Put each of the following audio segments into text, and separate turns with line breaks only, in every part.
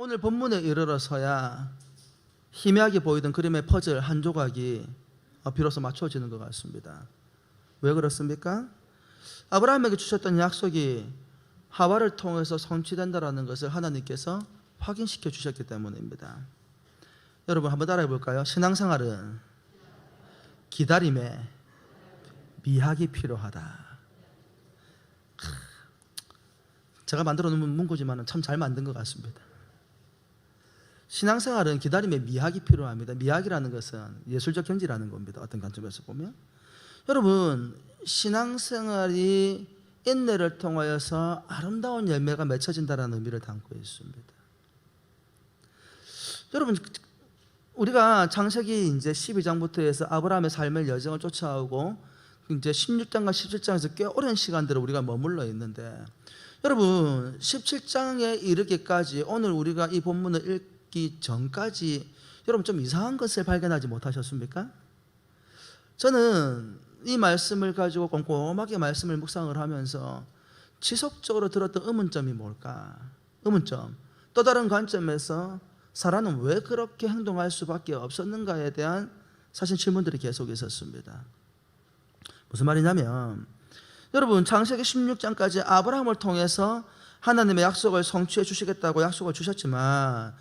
오늘 본문에 이르러서야 희미하게 보이던 그림의 퍼즐 한 조각이 비로소 맞춰지는 것 같습니다. 왜 그렇습니까? 아브라함에게 주셨던 약속이 하와를 통해서 성취된다라는 것을 하나님께서 확인시켜 주셨기 때문입니다. 여러분 한번 따라해 볼까요? 신앙생활은 기다림에 미학이 필요하다. 제가 만들어 놓은 문구지만 참 잘 만든 것 같습니다. 신앙생활은 기다림에 미학이 필요합니다. 미학이라는 것은 예술적 경지라는 겁니다. 어떤 관점에서 보면. 여러분, 신앙생활이 인내를 통하여서 아름다운 열매가 맺혀진다는 의미를 담고 있습니다. 여러분, 우리가 창세기 이제 12장부터 해서 아브라함의 삶의 여정을 쫓아오고 이제 16장과 17장에서 꽤 오랜 시간들을 우리가 머물러 있는데, 여러분 17장에 이르기까지 오늘 우리가 이 본문을 읽기 전까지 여러분 좀 이상한 것을 발견하지 못하셨습니까? 저는 이 말씀을 가지고 꼼꼼하게 말씀을 묵상을 하면서 지속적으로 들었던 의문점이 뭘까? 의문점, 또 다른 관점에서 사라는 왜 그렇게 행동할 수밖에 없었는가에 대한 사실 질문들이 계속 있었습니다. 무슨 말이냐면, 여러분 창세기 16장까지 아브라함을 통해서 하나님의 약속을 성취해 주시겠다고 약속을 주셨지만,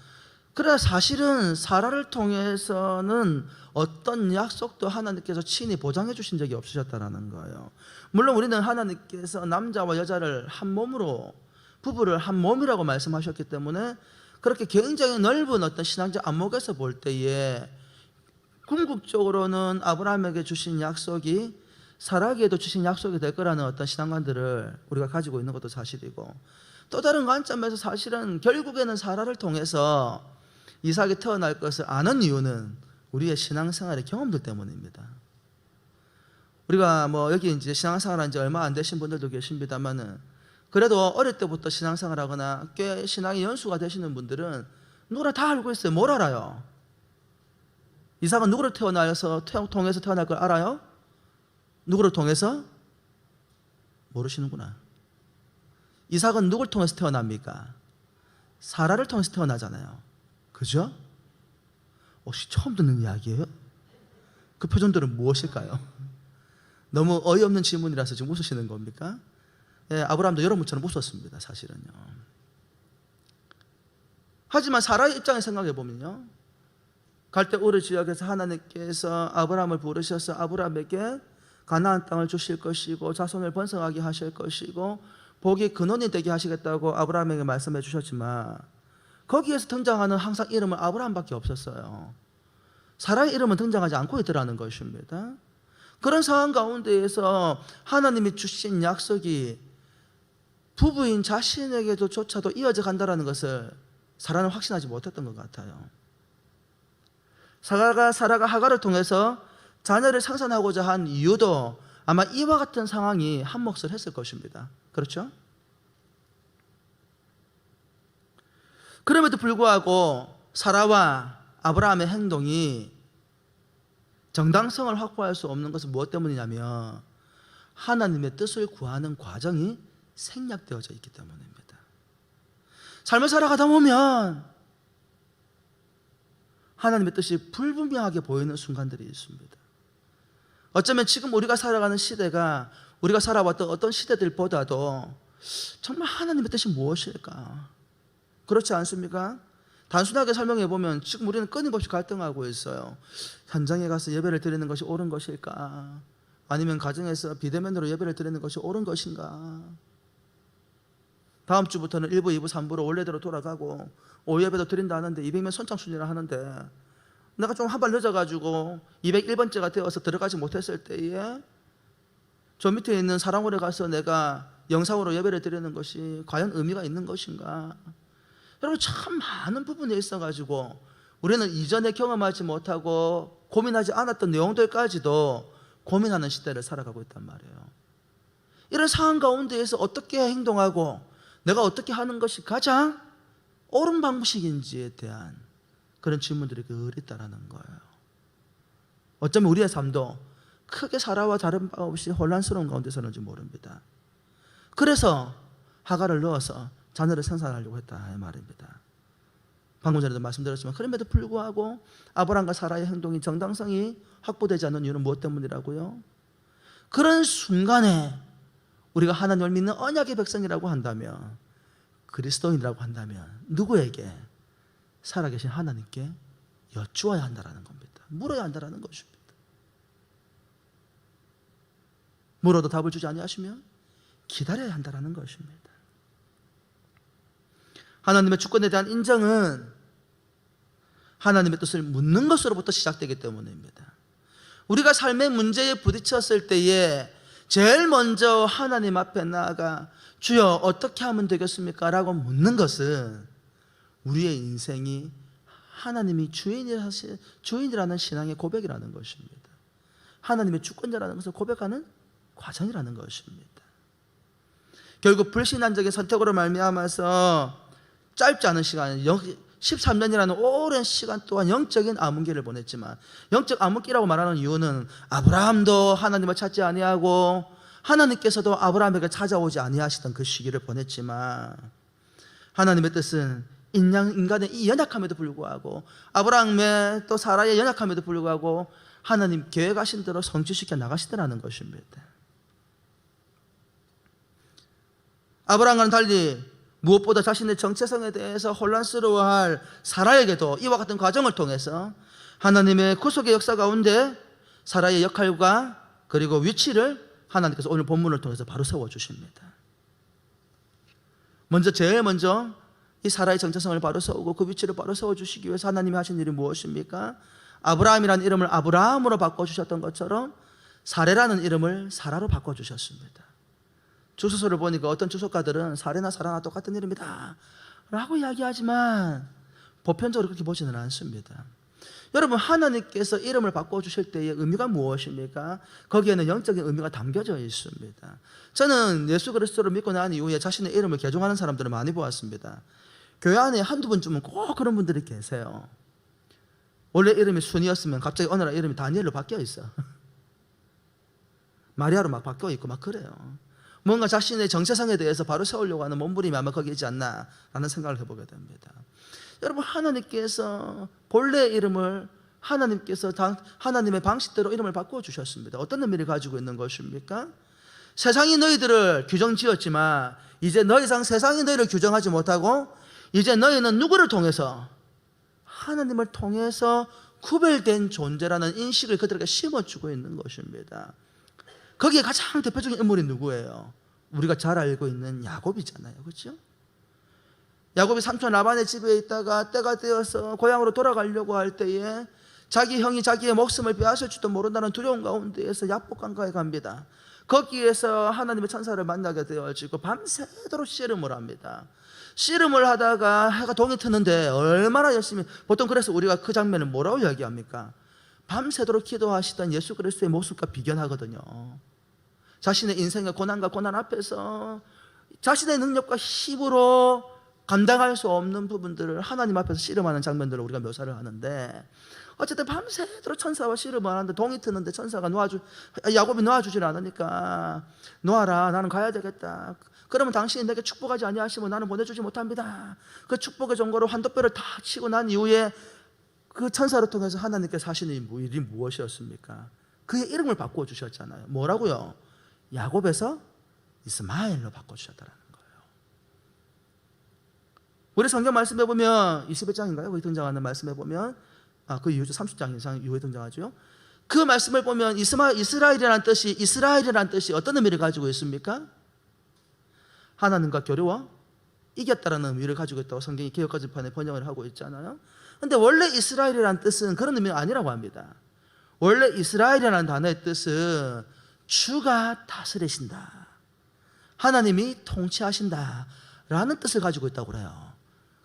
그러나 사실은 사라를 통해서는 어떤 약속도 하나님께서 친히 보장해 주신 적이 없으셨다는 거예요. 물론 우리는 하나님께서 남자와 여자를 한 몸으로, 부부를 한 몸이라고 말씀하셨기 때문에 그렇게 굉장히 넓은 어떤 신앙적 안목에서 볼 때에 궁극적으로는 아브라함에게 주신 약속이 사라에게도 주신 약속이 될 거라는 어떤 신앙관들을 우리가 가지고 있는 것도 사실이고, 또 다른 관점에서 사실은 결국에는 사라를 통해서 이삭이 태어날 것을 아는 이유는 우리의 신앙생활의 경험들 때문입니다. 우리가 여기 이제 신앙생활한 지 얼마 안 되신 분들도 계십니다만은, 그래도 어릴 때부터 신앙생활하거나 꽤 신앙의 연수가 되시는 분들은 누구나 다 알고 있어요. 뭘 알아요? 이삭은 누구를 통해서 태어날 걸 알아요? 누구를 통해서? 모르시는구나. 이삭은 누구를 통해서 태어납니까? 사라를 통해서 태어나잖아요. 그죠? 혹시 처음 듣는 이야기예요? 그 표정들은 무엇일까요? 너무 어이없는 질문이라서 지금 웃으시는 겁니까? 예, 아브라함도 여러분처럼 웃었습니다, 사실은요. 하지만 사라의 입장에 생각해 보면요, 갈대우르 지역에서 하나님께서 아브라함을 부르셔서 아브라함에게 가나안 땅을 주실 것이고 자손을 번성하게 하실 것이고 복의 근원이 되게 하시겠다고 아브라함에게 말씀해 주셨지만, 거기에서 등장하는 항상 이름은 아브라함밖에 없었어요. 사라의 이름은 등장하지 않고 있더라는 것입니다. 그런 상황 가운데에서 하나님이 주신 약속이 부부인 자신에게조차도 이어져 간다는 것을 사라는 확신하지 못했던 것 같아요. 사라가 하갈을 통해서 자녀를 생산하고자 한 이유도 아마 이와 같은 상황이 한몫을 했을 것입니다. 그렇죠? 그럼에도 불구하고 사라와 아브라함의 행동이 정당성을 확보할 수 없는 것은 무엇 때문이냐면, 하나님의 뜻을 구하는 과정이 생략되어져 있기 때문입니다. 삶을 살아가다 보면 하나님의 뜻이 불분명하게 보이는 순간들이 있습니다. 어쩌면 지금 우리가 살아가는 시대가 우리가 살아왔던 어떤 시대들보다도 정말 하나님의 뜻이 무엇일까? 그렇지 않습니까? 단순하게 설명해 보면 지금 우리는 끊임없이 갈등하고 있어요. 현장에 가서 예배를 드리는 것이 옳은 것일까? 아니면 가정에서 비대면으로 예배를 드리는 것이 옳은 것인가? 다음 주부터는 1부, 2부, 3부로 원래대로 돌아가고 오후 예배도 드린다 하는데 200명 선창 순위를 하는데, 내가 좀 한 발 늦어가지고 201번째가 되어서 들어가지 못했을 때에 저 밑에 있는 사랑원에 가서 내가 영상으로 예배를 드리는 것이 과연 의미가 있는 것인가? 여러분, 참 많은 부분에 있어가지고 우리는 이전에 경험하지 못하고 고민하지 않았던 내용들까지도 고민하는 시대를 살아가고 있단 말이에요. 이런 상황 가운데에서 어떻게 행동하고 내가 어떻게 하는 것이 가장 옳은 방식인지에 대한 그런 질문들이 늘 있다는 거예요. 어쩌면 우리의 삶도 크게 사라와 다른 바 없이 혼란스러운 가운데 서는지 모릅니다. 그래서 하갈을 넣어서 자녀를 생산하려고 했다 이 말입니다. 방금 전에도 말씀드렸지만 그럼에도 불구하고 아브라함과 사라의 행동이 정당성이 확보되지 않는 이유는 무엇 때문이라고요? 그런 순간에 우리가 하나님을 믿는 언약의 백성이라고 한다면, 그리스도인이라고 한다면 누구에게? 살아계신 하나님께 여쭈어야 한다는 겁니다. 물어야 한다는 것입니다. 물어도 답을 주지 아니하시면 기다려야 한다는 것입니다. 하나님의 주권에 대한 인정은 하나님의 뜻을 묻는 것으로부터 시작되기 때문입니다. 우리가 삶의 문제에 부딪혔을 때에 제일 먼저 하나님 앞에 나아가 주여 어떻게 하면 되겠습니까? 라고 묻는 것은 우리의 인생이 하나님이 주인이라는 신앙의 고백이라는 것입니다. 하나님의 주권자라는 것을 고백하는 과정이라는 것입니다. 결국 불신앙적인 선택으로 말미암아서 짧지 않은 시간, 13년이라는 오랜 시간 동안 영적인 암흑기를 보냈지만, 영적 암흑기라고 말하는 이유는 아브라함도 하나님을 찾지 아니하고 하나님께서도 아브라함에게 찾아오지 아니하시던 그 시기를 보냈지만, 하나님의 뜻은 인간의 이 연약함에도 불구하고 아브라함의 또 사라의 연약함에도 불구하고 하나님 계획하신 대로 성취시켜 나가시더라는 것입니다. 아브라함과는 달리 무엇보다 자신의 정체성에 대해서 혼란스러워할 사라에게도 이와 같은 과정을 통해서 하나님의 구속의 역사 가운데 사라의 역할과 그리고 위치를 하나님께서 오늘 본문을 통해서 바로 세워주십니다. 제일 먼저 이 사라의 정체성을 바로 세우고 그 위치를 바로 세워주시기 위해서 하나님이 하신 일이 무엇입니까? 아브라함이라는 이름을 아브라함으로 바꿔주셨던 것처럼 사레라는 이름을 사라로 바꿔주셨습니다. 주소서를 보니까 어떤 주석가들은 사레나 사라나 똑같은 이름이다 라고 이야기하지만 보편적으로 그렇게 보지는 않습니다. 여러분, 하나님께서 이름을 바꿔주실 때의 의미가 무엇입니까? 거기에는 영적인 의미가 담겨져 있습니다. 저는 예수 그리스도를 믿고 난 이후에 자신의 이름을 개종하는 사람들을 많이 보았습니다. 교회 안에 한두 번쯤은 꼭 그런 분들이 계세요. 원래 이름이 순이었으면 갑자기 어느 날 이름이 다니엘로 바뀌어 있어. 마리아로 막 바뀌어 있고 막 그래요. 뭔가 자신의 정체성에 대해서 바로 세우려고 하는 몸부림이 아마 거기에 있지 않나라는 생각을 해보게 됩니다. 여러분, 하나님께서 본래 이름을 하나님의 방식대로 이름을 바꿔주셨습니다. 어떤 의미를 가지고 있는 것입니까? 세상이 너희들을 규정지었지만 이제 더 이상 세상이 너희를 규정하지 못하고 이제 너희는 누구를 통해서? 하나님을 통해서 구별된 존재라는 인식을 그들에게 심어주고 있는 것입니다. 거기에 가장 대표적인 인물이 누구예요? 우리가 잘 알고 있는 야곱이잖아요. 그렇죠? 야곱이 삼촌 라반의 집에 있다가 때가 되어서 고향으로 돌아가려고 할 때에 자기 형이 자기의 목숨을 빼앗을지도 모른다는 두려움 가운데에서 야복강가에 갑니다. 거기에서 하나님의 천사를 만나게 되어지고 밤새도록 씨름을 합니다. 씨름을 하다가 해가 동이 트는데 얼마나 열심히, 보통 그래서 우리가 그 장면을 뭐라고 이야기합니까? 밤새도록 기도하시던 예수 그리스도의 모습과 비견하거든요. 자신의 인생의 고난과 고난 앞에서 자신의 능력과 힘으로 감당할 수 없는 부분들을 하나님 앞에서 씨름하는 장면들을 우리가 묘사를 하는데, 어쨌든 밤새도록 천사와 씨름을 하는데 동이 트는데 천사가 야곱이 놓아주질 않으니까 놓아라, 나는 가야 되겠다. 그러면 당신이 내게 축복하지 아니하시면 나는 보내주지 못합니다. 그 축복의 종거로 환도뼈를 다 치고 난 이후에 그 천사를 통해서 하나님께서 하시는 일이 무엇이었습니까? 그의 이름을 바꿔주셨잖아요. 뭐라고요? 야곱에서 이스마엘로 바꿔주셨다는 거예요. 우리 성경 말씀해 보면 21장인가요? 거기 등장하는 말씀해 보면 그 이후죠. 30장 이상 이후에 등장하죠. 그 말씀을 보면 이스라엘이라는 뜻이 어떤 의미를 가지고 있습니까? 하나님과 교류와 이겼다라는 의미를 가지고 있다고 성경이 개역가지판에 번역을 하고 있잖아요. 근데 원래 이스라엘이라는 뜻은 그런 의미가 아니라고 합니다. 원래 이스라엘이라는 단어의 뜻은 주가 다스리신다, 하나님이 통치하신다 라는 뜻을 가지고 있다고 그래요.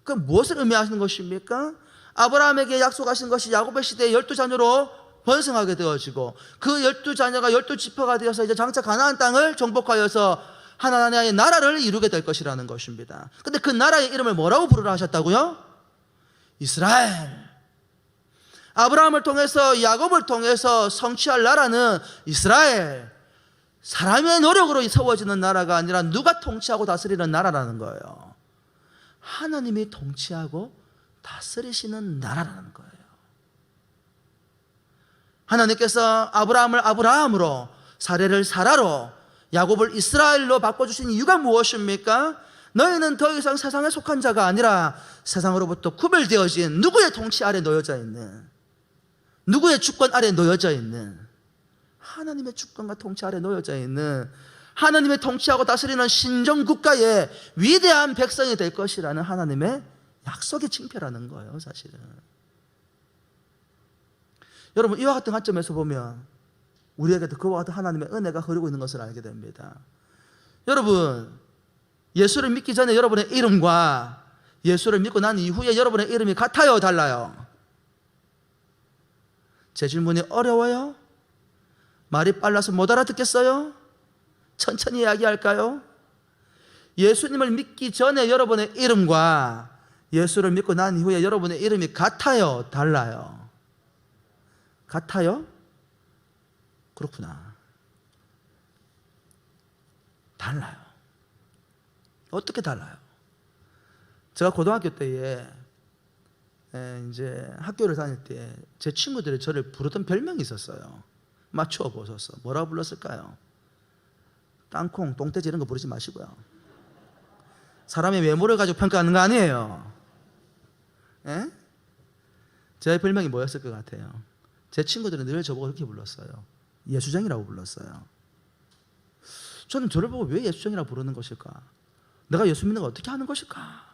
그럼 무엇을 의미하시는 것입니까? 아브라함에게 약속하신 것이 야곱의 시대에 12자녀로 번성하게 되어지고 그 12자녀가 12지파가 되어서 이제 장차 가나안 땅을 정복하여서 하나님의 나라를 이루게 될 것이라는 것입니다. 근데 그 나라의 이름을 뭐라고 부르라 하셨다고요? 이스라엘. 아브라함을 통해서 야곱을 통해서 성취할 나라는 이스라엘, 사람의 노력으로 세워지는 나라가 아니라 누가 통치하고 다스리는 나라라는 거예요. 하나님이 통치하고 다스리시는 나라라는 거예요. 하나님께서 아브라함을 아브라함으로, 사레를 사라로, 야곱을 이스라엘로 바꿔주신 이유가 무엇입니까? 너희는 더 이상 세상에 속한 자가 아니라 세상으로부터 구별되어진 누구의 통치 아래 놓여져 있는, 누구의 주권 아래 놓여져 있는, 하나님의 주권과 통치 아래 놓여져 있는, 하나님의 통치하고 다스리는 신정국가의 위대한 백성이 될 것이라는 하나님의 약속의 징표라는 거예요, 사실은. 여러분, 이와 같은 관점에서 보면 우리에게도 그와 같은 하나님의 은혜가 흐르고 있는 것을 알게 됩니다. 여러분, 예수를 믿기 전에 여러분의 이름과 예수를 믿고 난 이후에 여러분의 이름이 같아요, 달라요? 제 질문이 어려워요? 말이 빨라서 못 알아듣겠어요? 천천히 이야기할까요? 예수님을 믿기 전에 여러분의 이름과 예수를 믿고 난 이후에 여러분의 이름이 같아요, 달라요? 같아요? 그렇구나. 달라요. 어떻게 달라요? 제가 고등학교 때에 이제 학교를 다닐 때 제 친구들이 저를 부르던 별명이 있었어요. 맞춰 보셔서 뭐라고 불렀을까요? 땅콩, 똥돼지 이런 거 부르지 마시고요. 사람의 외모를 가지고 평가하는 거 아니에요. 예? 제 별명이 뭐였을 것 같아요? 제 친구들은 늘 저보고 그렇게 불렀어요. 예수쟁이라고 불렀어요. 저는 저를 보고 왜 예수쟁이라고 부르는 것일까? 내가 예수 믿는 걸 어떻게 하는 것일까?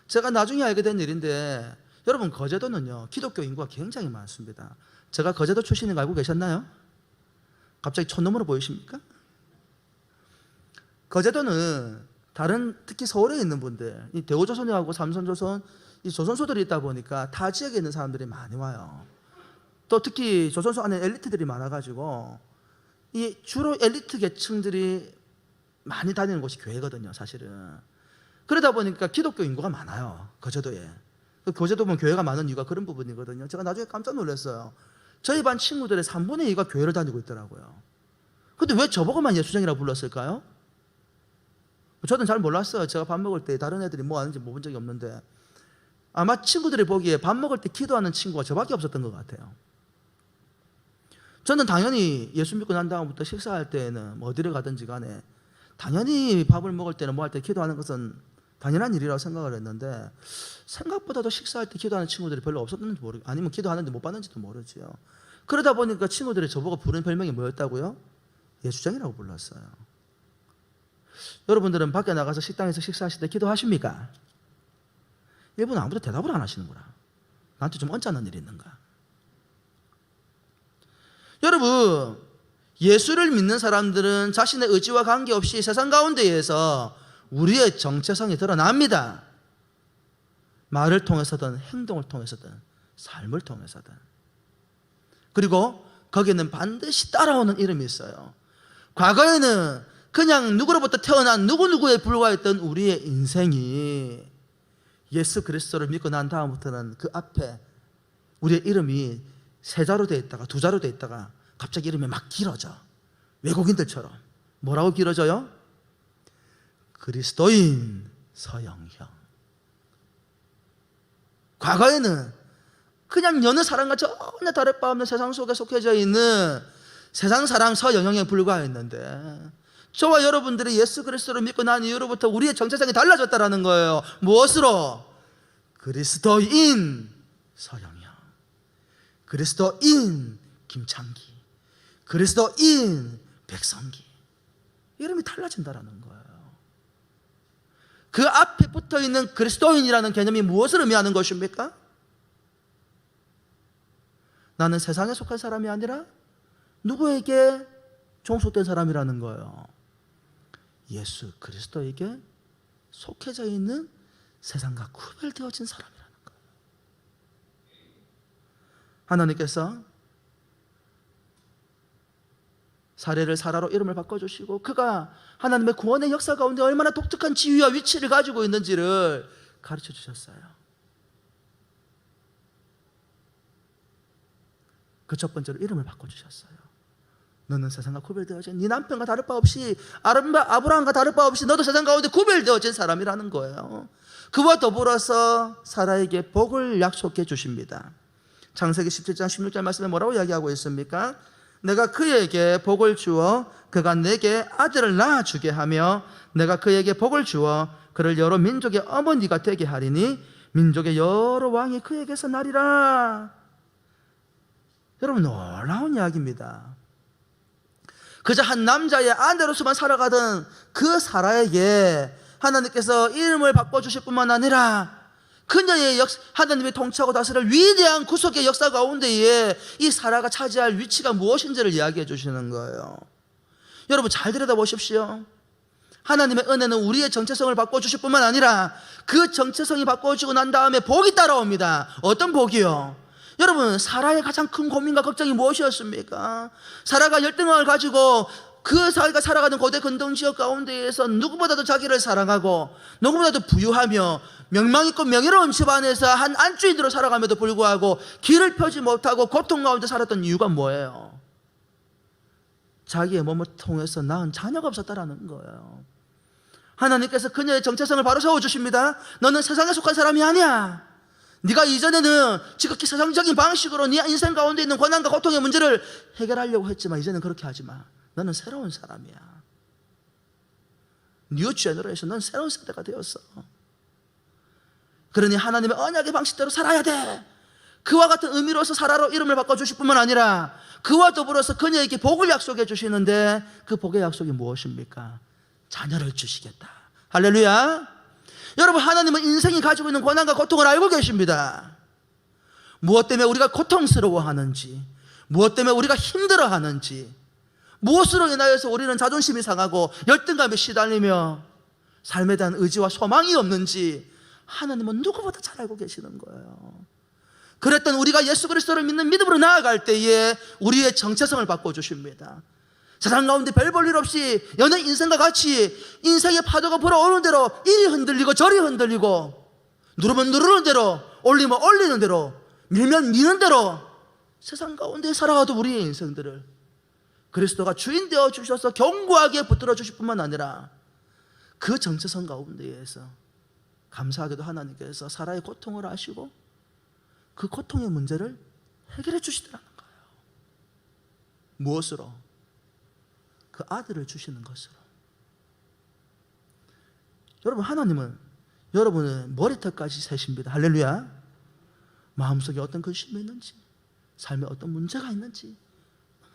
제가 나중에 알게 된 일인데, 여러분, 거제도는요 기독교 인구가 굉장히 많습니다. 제가 거제도 출신인 거 알고 계셨나요? 갑자기 촌놈으로 보이십니까? 거제도는 다른, 특히 서울에 있는 분들, 이 대우조선하고 삼선조선, 이 조선소들이 있다 보니까 타 지역에 있는 사람들이 많이 와요. 또 특히 조선소 안에 엘리트들이 많아가지고 이 주로 엘리트 계층들이 많이 다니는 곳이 교회거든요, 사실은. 그러다 보니까 기독교 인구가 많아요, 거제도에. 거제도 보면 교회가 많은 이유가 그런 부분이거든요. 제가 나중에 깜짝 놀랐어요. 저희 반 친구들의 3분의 2가 교회를 다니고 있더라고요. 근데 왜 저보고만 예수쟁이라고 불렀을까요? 저는 잘 몰랐어요. 제가 밥 먹을 때 다른 애들이 뭐 하는지 뭐 본 적이 없는데, 아마 친구들이 보기에 밥 먹을 때 기도하는 친구가 저밖에 없었던 것 같아요. 저는 당연히 예수 믿고 난 다음부터 식사할 때에는 뭐 어디를 가든지 간에 당연히 밥을 먹을 때는 뭐 할 때 기도하는 것은 당연한 일이라고 생각을 했는데, 생각보다도 식사할 때 기도하는 친구들이 별로 없었는지 모르고, 아니면 기도하는데 못 받는지도 모르지요. 그러다 보니까 친구들이 저보고 부른 별명이 뭐였다고요? 예수쟁이라고 불렀어요. 여러분들은 밖에 나가서 식당에서 식사하실 때 기도하십니까? 일본 아무도 대답을 안 하시는구나. 나한테 좀 언짢은 일이 있는가? 여러분, 예수를 믿는 사람들은 자신의 의지와 관계없이 세상 가운데에서 우리의 정체성이 드러납니다. 말을 통해서든 행동을 통해서든 삶을 통해서든. 그리고 거기에는 반드시 따라오는 이름이 있어요. 과거에는 그냥 누구로부터 태어난 누구누구에 불과했던 우리의 인생이 예수 그리스도를 믿고 난 다음부터는 그 앞에 우리의 이름이 세 자로 되어 있다가 두 자로 되어 있다가 갑자기 이름이 막 길어져. 외국인들처럼. 뭐라고 길어져요? 그리스도인 서영형. 과거에는 그냥 여느 사람과 전혀 다를 바 없는 세상 속에 속해져 있는 세상 사람 서영형에 불과했는데, 저와 여러분들이 예수 그리스도를 믿고 난 이후로부터 우리의 정체성이 달라졌다는 거예요. 무엇으로? 그리스도인 서영형, 그리스도인 김창기, 그리스도인 백성기. 이름이 달라진다는 거예요. 그 앞에 붙어있는 그리스도인이라는 개념이 무엇을 의미하는 것입니까? 나는 세상에 속한 사람이 아니라 누구에게 종속된 사람이라는 거예요. 예수 그리스도에게 속해져 있는 세상과 구별되어진 사람이라는 거예요. 하나님께서 사레를 사라로 이름을 바꿔주시고, 그가 하나님의 구원의 역사 가운데 얼마나 독특한 지위와 위치를 가지고 있는지를 가르쳐 주셨어요. 그 첫 번째로 이름을 바꿔주셨어요. 너는 세상과 구별되어진 네 남편과 다를 바 없이 아브라함과 다를 바 없이 너도 세상 가운데 구별되어진 사람이라는 거예요. 그와 더불어서 사라에게 복을 약속해 주십니다. 창세기 17장 16절 말씀에 뭐라고 이야기하고 있습니까? 내가 그에게 복을 주어 그가 내게 아들을 낳아주게 하며 내가 그에게 복을 주어 그를 여러 민족의 어머니가 되게 하리니 민족의 여러 왕이 그에게서 나리라. 여러분, 놀라운 이야기입니다. 그저 한 남자의 아내로서만 살아가던 그 사라에게 하나님께서 이름을 바꿔주실 뿐만 아니라 그녀의 하나님의 통치하고 다스릴 위대한 구속의 역사 가운데에 이 사라가 차지할 위치가 무엇인지를 이야기해 주시는 거예요. 여러분, 잘 들여다보십시오. 하나님의 은혜는 우리의 정체성을 바꿔주실 뿐만 아니라 그 정체성이 바꿔주고 난 다음에 복이 따라옵니다. 어떤 복이요? 여러분, 사라의 가장 큰 고민과 걱정이 무엇이었습니까? 사라가 열등함을 가지고 그 사회가 살아가는 고대 근동 지역 가운데에서 누구보다도 자기를 사랑하고 누구보다도 부유하며 명망 있고 명예로운 집안에서 한 안주인으로 살아감에도 불구하고 길을 펴지 못하고 고통 가운데 살았던 이유가 뭐예요? 자기의 몸을 통해서 낳은 자녀가 없었다라는 거예요. 하나님께서 그녀의 정체성을 바로 세워주십니다. 너는 세상에 속한 사람이 아니야. 네가 이전에는 지극히 세상적인 방식으로 네 인생 가운데 있는 고난과 고통의 문제를 해결하려고 했지만 이제는 그렇게 하지 마. 너는 새로운 사람이야. 뉴 제너레이션, 넌 새로운 세대가 되었어. 그러니 하나님의 언약의 방식대로 살아야 돼. 그와 같은 의미로서 사라로 이름을 바꿔주실 뿐만 아니라 그와 더불어서 그녀에게 복을 약속해 주시는데 그 복의 약속이 무엇입니까? 자녀를 주시겠다. 할렐루야. 여러분, 하나님은 인생이 가지고 있는 고난과 고통을 알고 계십니다. 무엇 때문에 우리가 고통스러워하는지, 무엇 때문에 우리가 힘들어하는지, 무엇으로 인하여서 우리는 자존심이 상하고 열등감에 시달리며 삶에 대한 의지와 소망이 없는지 하나님은 누구보다 잘 알고 계시는 거예요. 그랬던 우리가 예수 그리스도를 믿는 믿음으로 나아갈 때에 우리의 정체성을 바꿔주십니다. 세상 가운데 별 볼 일 없이 연애 인생과 같이 인생의 파도가 불어오는 대로 이리 흔들리고 저리 흔들리고 누르면 누르는 대로 올리면 올리는 대로 밀면 미는 대로 세상 가운데 살아가도 우리의 인생들을 그리스도가 주인 되어 주셔서 견고하게 붙들어 주실 뿐만 아니라 그 정체성 가운데에서 감사하게도 하나님께서 사라의 고통을 아시고 그 고통의 문제를 해결해 주시더라는 거예요. 무엇으로? 그 아들을 주시는 것으로. 여러분, 하나님은 여러분의 머리털까지 세십니다. 할렐루야. 마음속에 어떤 근심이 있는지, 삶에 어떤 문제가 있는지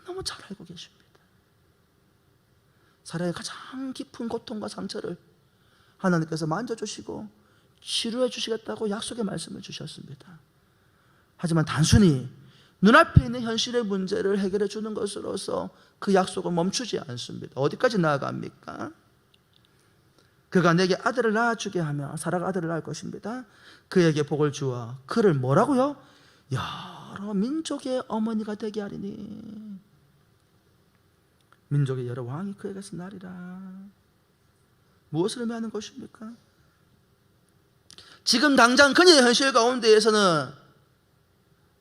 너무 잘 알고 계십니다. 사라의 가장 깊은 고통과 상처를 하나님께서 만져주시고 치료해 주시겠다고 약속의 말씀을 주셨습니다. 하지만 단순히 눈앞에 있는 현실의 문제를 해결해 주는 것으로서 그 약속은 멈추지 않습니다. 어디까지 나아갑니까? 그가 내게 아들을 낳아주게 하며 사라가 아들을 낳을 것입니다. 그에게 복을 주어 그를 뭐라고요? 여러 민족의 어머니가 되게 하리니 민족의 여러 왕이 그에게서 나리라. 무엇을 의미하는 것입니까? 지금 당장 그녀의 현실 가운데에서는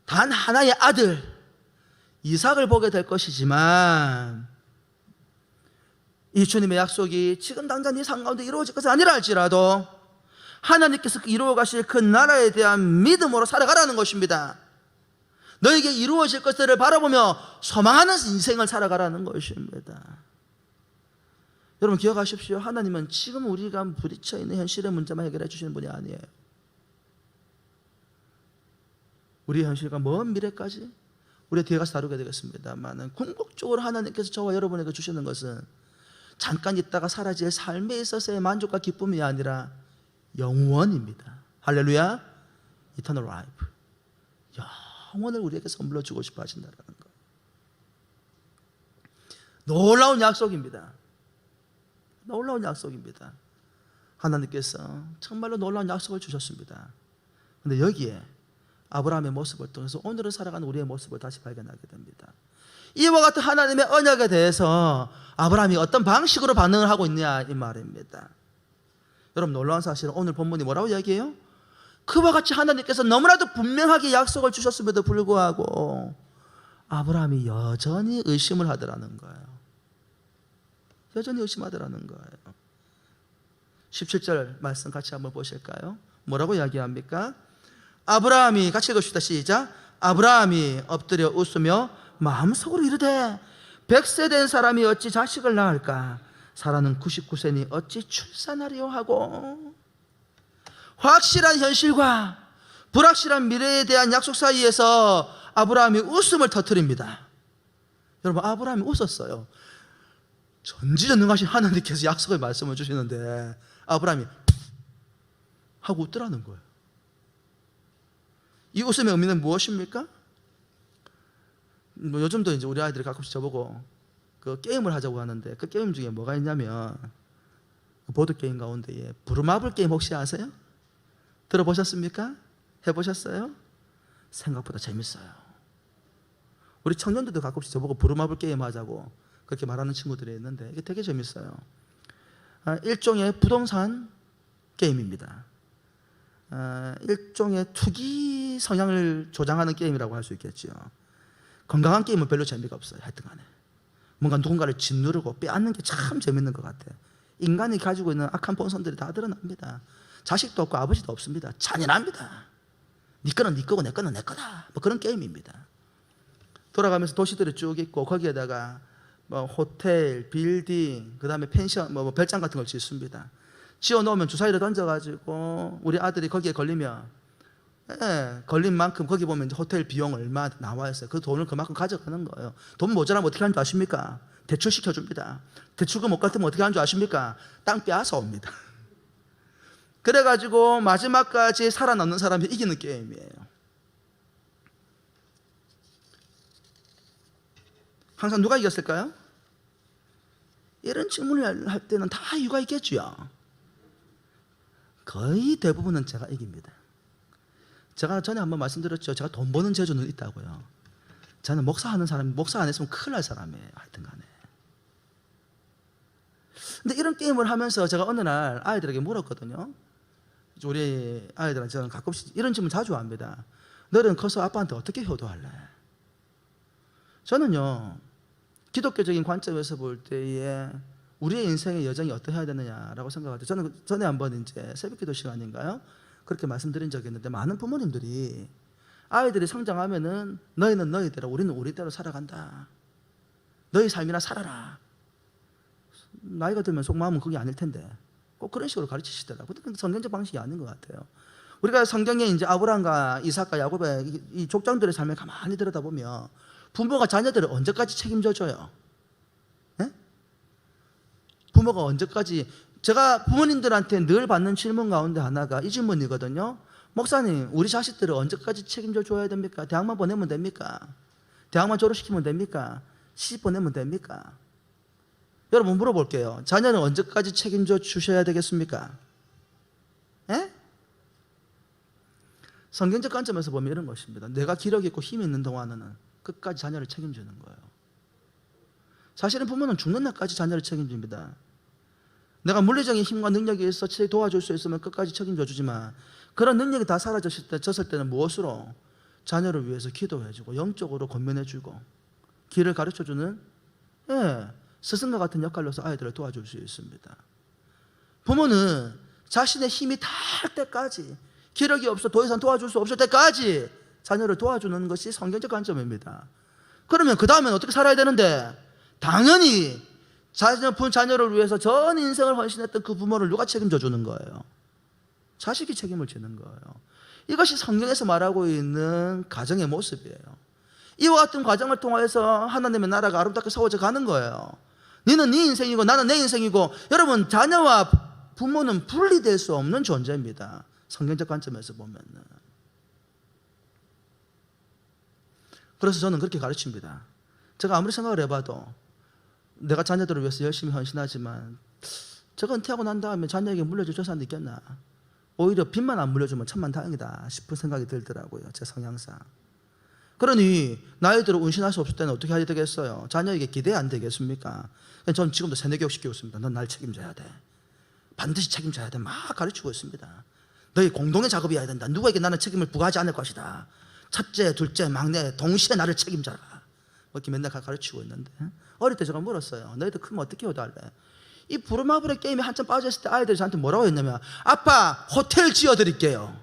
단 하나의 아들 이삭을 보게 될 것이지만 이 주님의 약속이 지금 당장 네 삶 가운데 이루어질 것이 아니라 할지라도 하나님께서 이루어 가실 그 나라에 대한 믿음으로 살아가라는 것입니다. 너에게 이루어질 것들을 바라보며 소망하는 인생을 살아가라는 것입니다. 여러분, 기억하십시오. 하나님은 지금 우리가 부딪혀 있는 현실의 문제만 해결해 주시는 분이 아니에요. 우리의 현실과 먼 미래까지 우리 뒤에 가서 다루게 되겠습니다만 궁극적으로 하나님께서 저와 여러분에게 주시는 것은 잠깐 있다가 사라질 삶에 있어서의 만족과 기쁨이 아니라 영원입니다. 할렐루야. Eternal life. 영원을 우리에게 선물로 주고 싶어 하신다는 것. 놀라운 약속입니다. 놀라운 약속입니다. 하나님께서 정말로 놀라운 약속을 주셨습니다. 그런데 여기에 아브라함의 모습을 통해서 오늘을 살아가는 우리의 모습을 다시 발견하게 됩니다. 이와 같은 하나님의 언약에 대해서 아브라함이 어떤 방식으로 반응을 하고 있냐 이 말입니다. 여러분, 놀라운 사실은 오늘 본문이 뭐라고 이야기해요? 그와 같이 하나님께서 너무나도 분명하게 약속을 주셨음에도 불구하고 아브라함이 여전히 의심을 하더라는 거예요. 여전히 의심하더라는 거예요. 17절 말씀 같이 한번 보실까요? 뭐라고 이야기합니까? 아브라함이, 같이 읽읍시다. 시작. 아브라함이 엎드려 웃으며 마음속으로 이르되 100세 된 사람이 어찌 자식을 낳을까? 사라는 99세니 어찌 출산하리요 하고, 확실한 현실과 불확실한 미래에 대한 약속 사이에서 아브라함이 웃음을 터뜨립니다. 여러분, 아브라함이 웃었어요. 전지전능하신 하나님께서 약속의 말씀을 주시는데 아브라함이 하고 웃더라는 거예요. 이 웃음의 의미는 무엇입니까? 요즘도 이제 우리 아이들이 가끔씩 저보고 그 게임을 하자고 하는데, 그 게임 중에 뭐가 있냐면 보드 게임 가운데 부루마블 게임 혹시 아세요? 들어보셨습니까? 해보셨어요? 생각보다 재밌어요. 우리 청년들도 가끔씩 저보고 부루마블 게임 하자고 그렇게 말하는 친구들이 있는데, 이게 되게 재밌어요. 일종의 부동산 게임입니다. 일종의 투기 성향을 조장하는 게임이라고 할 수 있겠죠. 건강한 게임은 별로 재미가 없어요. 하여튼 간에 뭔가 누군가를 짓누르고 빼앗는 게 참 재밌는 것 같아요. 인간이 가지고 있는 악한 본성들이 다 드러납니다. 자식도 없고 아버지도 없습니다. 잔인합니다. 네 거는 네 거고 내 거는 내 거다, 뭐 그런 게임입니다. 돌아가면서 도시들이 쭉 있고 거기에다가 뭐 호텔, 빌딩, 그 다음에 펜션, 뭐 별장 같은 걸 짓습니다. 지어 놓으면 주사위를 던져가지고 우리 아들이 거기에 걸리면, 걸린 만큼 거기 보면 이제 호텔 비용 얼마 나와 있어요. 그 돈을 그만큼 가져가는 거예요. 돈 모자라면 어떻게 하는 줄 아십니까? 대출 시켜줍니다. 대출금 못 갚으면 어떻게 하는 줄 아십니까? 땅 빼앗아 옵니다. 그래가지고 마지막까지 살아남는 사람이 이기는 게임이에요. 항상 누가 이겼을까요? 이런 질문을 할 때는 다 이유가 있겠죠. 거의 대부분은 제가 이깁니다. 제가 전에 한번 말씀드렸죠. 제가 돈 버는 재주는 있다고요. 저는 목사하는 사람이 목사 안 했으면 큰일 날 사람이에요. 하여튼 간에. 근데 이런 게임을 하면서 제가 어느 날 아이들에게 물었거든요. 우리 아이들은 저는 가끔씩 이런 질문 자주 합니다. 너는 커서 아빠한테 어떻게 효도할래? 저는요, 기독교적인 관점에서 볼 때에 우리의 인생의 여정이 어떠해야 되느냐라고 생각할 때, 저는 전에 한번 이제 새벽기도 시간인가요? 그렇게 말씀드린 적이 있는데, 많은 부모님들이 아이들이 성장하면은 너희는 너희대로 우리는 우리대로 살아간다, 너희 삶이나 살아라, 나이가 들면 속마음은 그게 아닐 텐데 꼭 그런 식으로 가르치시더라고요. 근데 성경적 방식이 아닌 것 같아요. 우리가 성경에 이제 아브라함과 이삭과 야곱의 이 족장들의 삶을 가만히 들여다보면 부모가 자녀들을 언제까지 책임져 줘요? 네? 부모가 언제까지, 제가 부모님들한테 늘 받는 질문 가운데 하나가 이 질문이거든요. 목사님, 우리 자식들을 언제까지 책임져 줘야 됩니까? 대학만 보내면 됩니까? 대학만 졸업시키면 됩니까? 시집 보내면 됩니까? 여러분 물어볼게요. 자녀는 언제까지 책임져 주셔야 되겠습니까? 예? 성경적 관점에서 보면 이런 것입니다. 내가 기력 있고 힘이 있는 동안은 끝까지 자녀를 책임지는 거예요. 사실은 부모는 죽는 날까지 자녀를 책임집니다. 내가 물리적인 힘과 능력이 있어 도와줄 수 있으면 끝까지 책임져 주지만, 그런 능력이 다 사라졌을 때는 무엇으로? 자녀를 위해서 기도해주고 영적으로 권면해주고 길을 가르쳐주는, 스승과 같은 역할로서 아이들을 도와줄 수 있습니다. 부모는 자신의 힘이 닿을 때까지, 기력이 없어 더 이상 도와줄 수 없을 때까지 자녀를 도와주는 것이 성경적 관점입니다. 그러면 그 다음엔 어떻게 살아야 되는데? 당연히 자녀를 위해서 전 인생을 헌신했던 그 부모를 누가 책임져 주는 거예요? 자식이 책임을 지는 거예요. 이것이 성경에서 말하고 있는 가정의 모습이에요. 이와 같은 과정을 통해서 하나님의 나라가 아름답게 세워져 가는 거예요. 너는 네 인생이고 나는 내 인생이고, 여러분 자녀와 부모는 분리될 수 없는 존재입니다. 성경적 관점에서 보면은. 그래서 저는 그렇게 가르칩니다. 제가 아무리 생각을 해봐도 내가 자녀들을 위해서 열심히 헌신하지만, 제가 은퇴하고 난 다음에 자녀에게 물려줄 재산이 있겠나? 오히려 빚만 안 물려주면 천만 다행이다 싶은 생각이 들더라고요. 제 성향상. 그러니 나이 들어 운신할 수 없을 때는 어떻게 해야 되겠어요? 자녀에게 기대 안 되겠습니까? 저는 지금도 세뇌교육 시키고 있습니다. 넌 날 책임져야 돼, 반드시 책임져야 돼, 막 가르치고 있습니다. 너희 공동의 작업이어야 된다. 누구에게 나는 책임을 부과하지 않을 것이다. 첫째, 둘째, 막내 동시에 나를 책임져라. 이렇게 맨날 가르치고 있는데, 어릴 때 제가 물었어요. 너희들 크면 어떻게 효도할래? 이 부루마블의 게임에 한참 빠져있을 때 아이들이 저한테 뭐라고 했냐면, 아빠 호텔 지어드릴게요.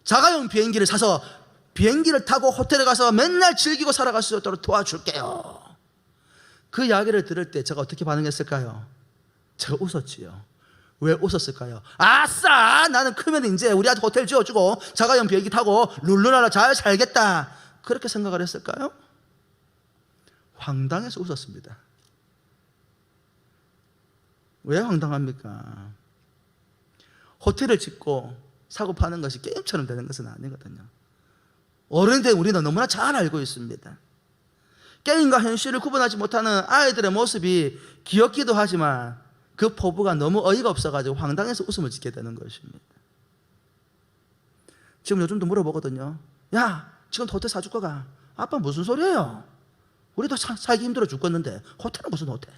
자가용 비행기를 사서 비행기를 타고 호텔에 가서 맨날 즐기고 살아갈 수 있도록 도와줄게요. 그 이야기를 들을 때 제가 어떻게 반응했을까요? 제가 웃었지요. 왜 웃었을까요? 아싸! 나는 크면 이제 우리한테 호텔 지어주고 자가용 비행기 타고 룰루라라 잘 살겠다. 그렇게 생각을 했을까요? 황당해서 웃었습니다. 왜 황당합니까? 호텔을 짓고 사고 파는 것이 게임처럼 되는 것은 아니거든요. 어른된 우리는 너무나 잘 알고 있습니다. 게임과 현실을 구분하지 못하는 아이들의 모습이 귀엽기도 하지만 그 포부가 너무 어이가 없어가지고 황당해서 웃음을 짓게 되는 것입니다. 지금 요즘도 물어보거든요. 야, 지금 호텔 사줄 거가? 아빠 무슨 소리예요? 우리도 살기 힘들어 죽겠는데 호텔은 무슨 호텔?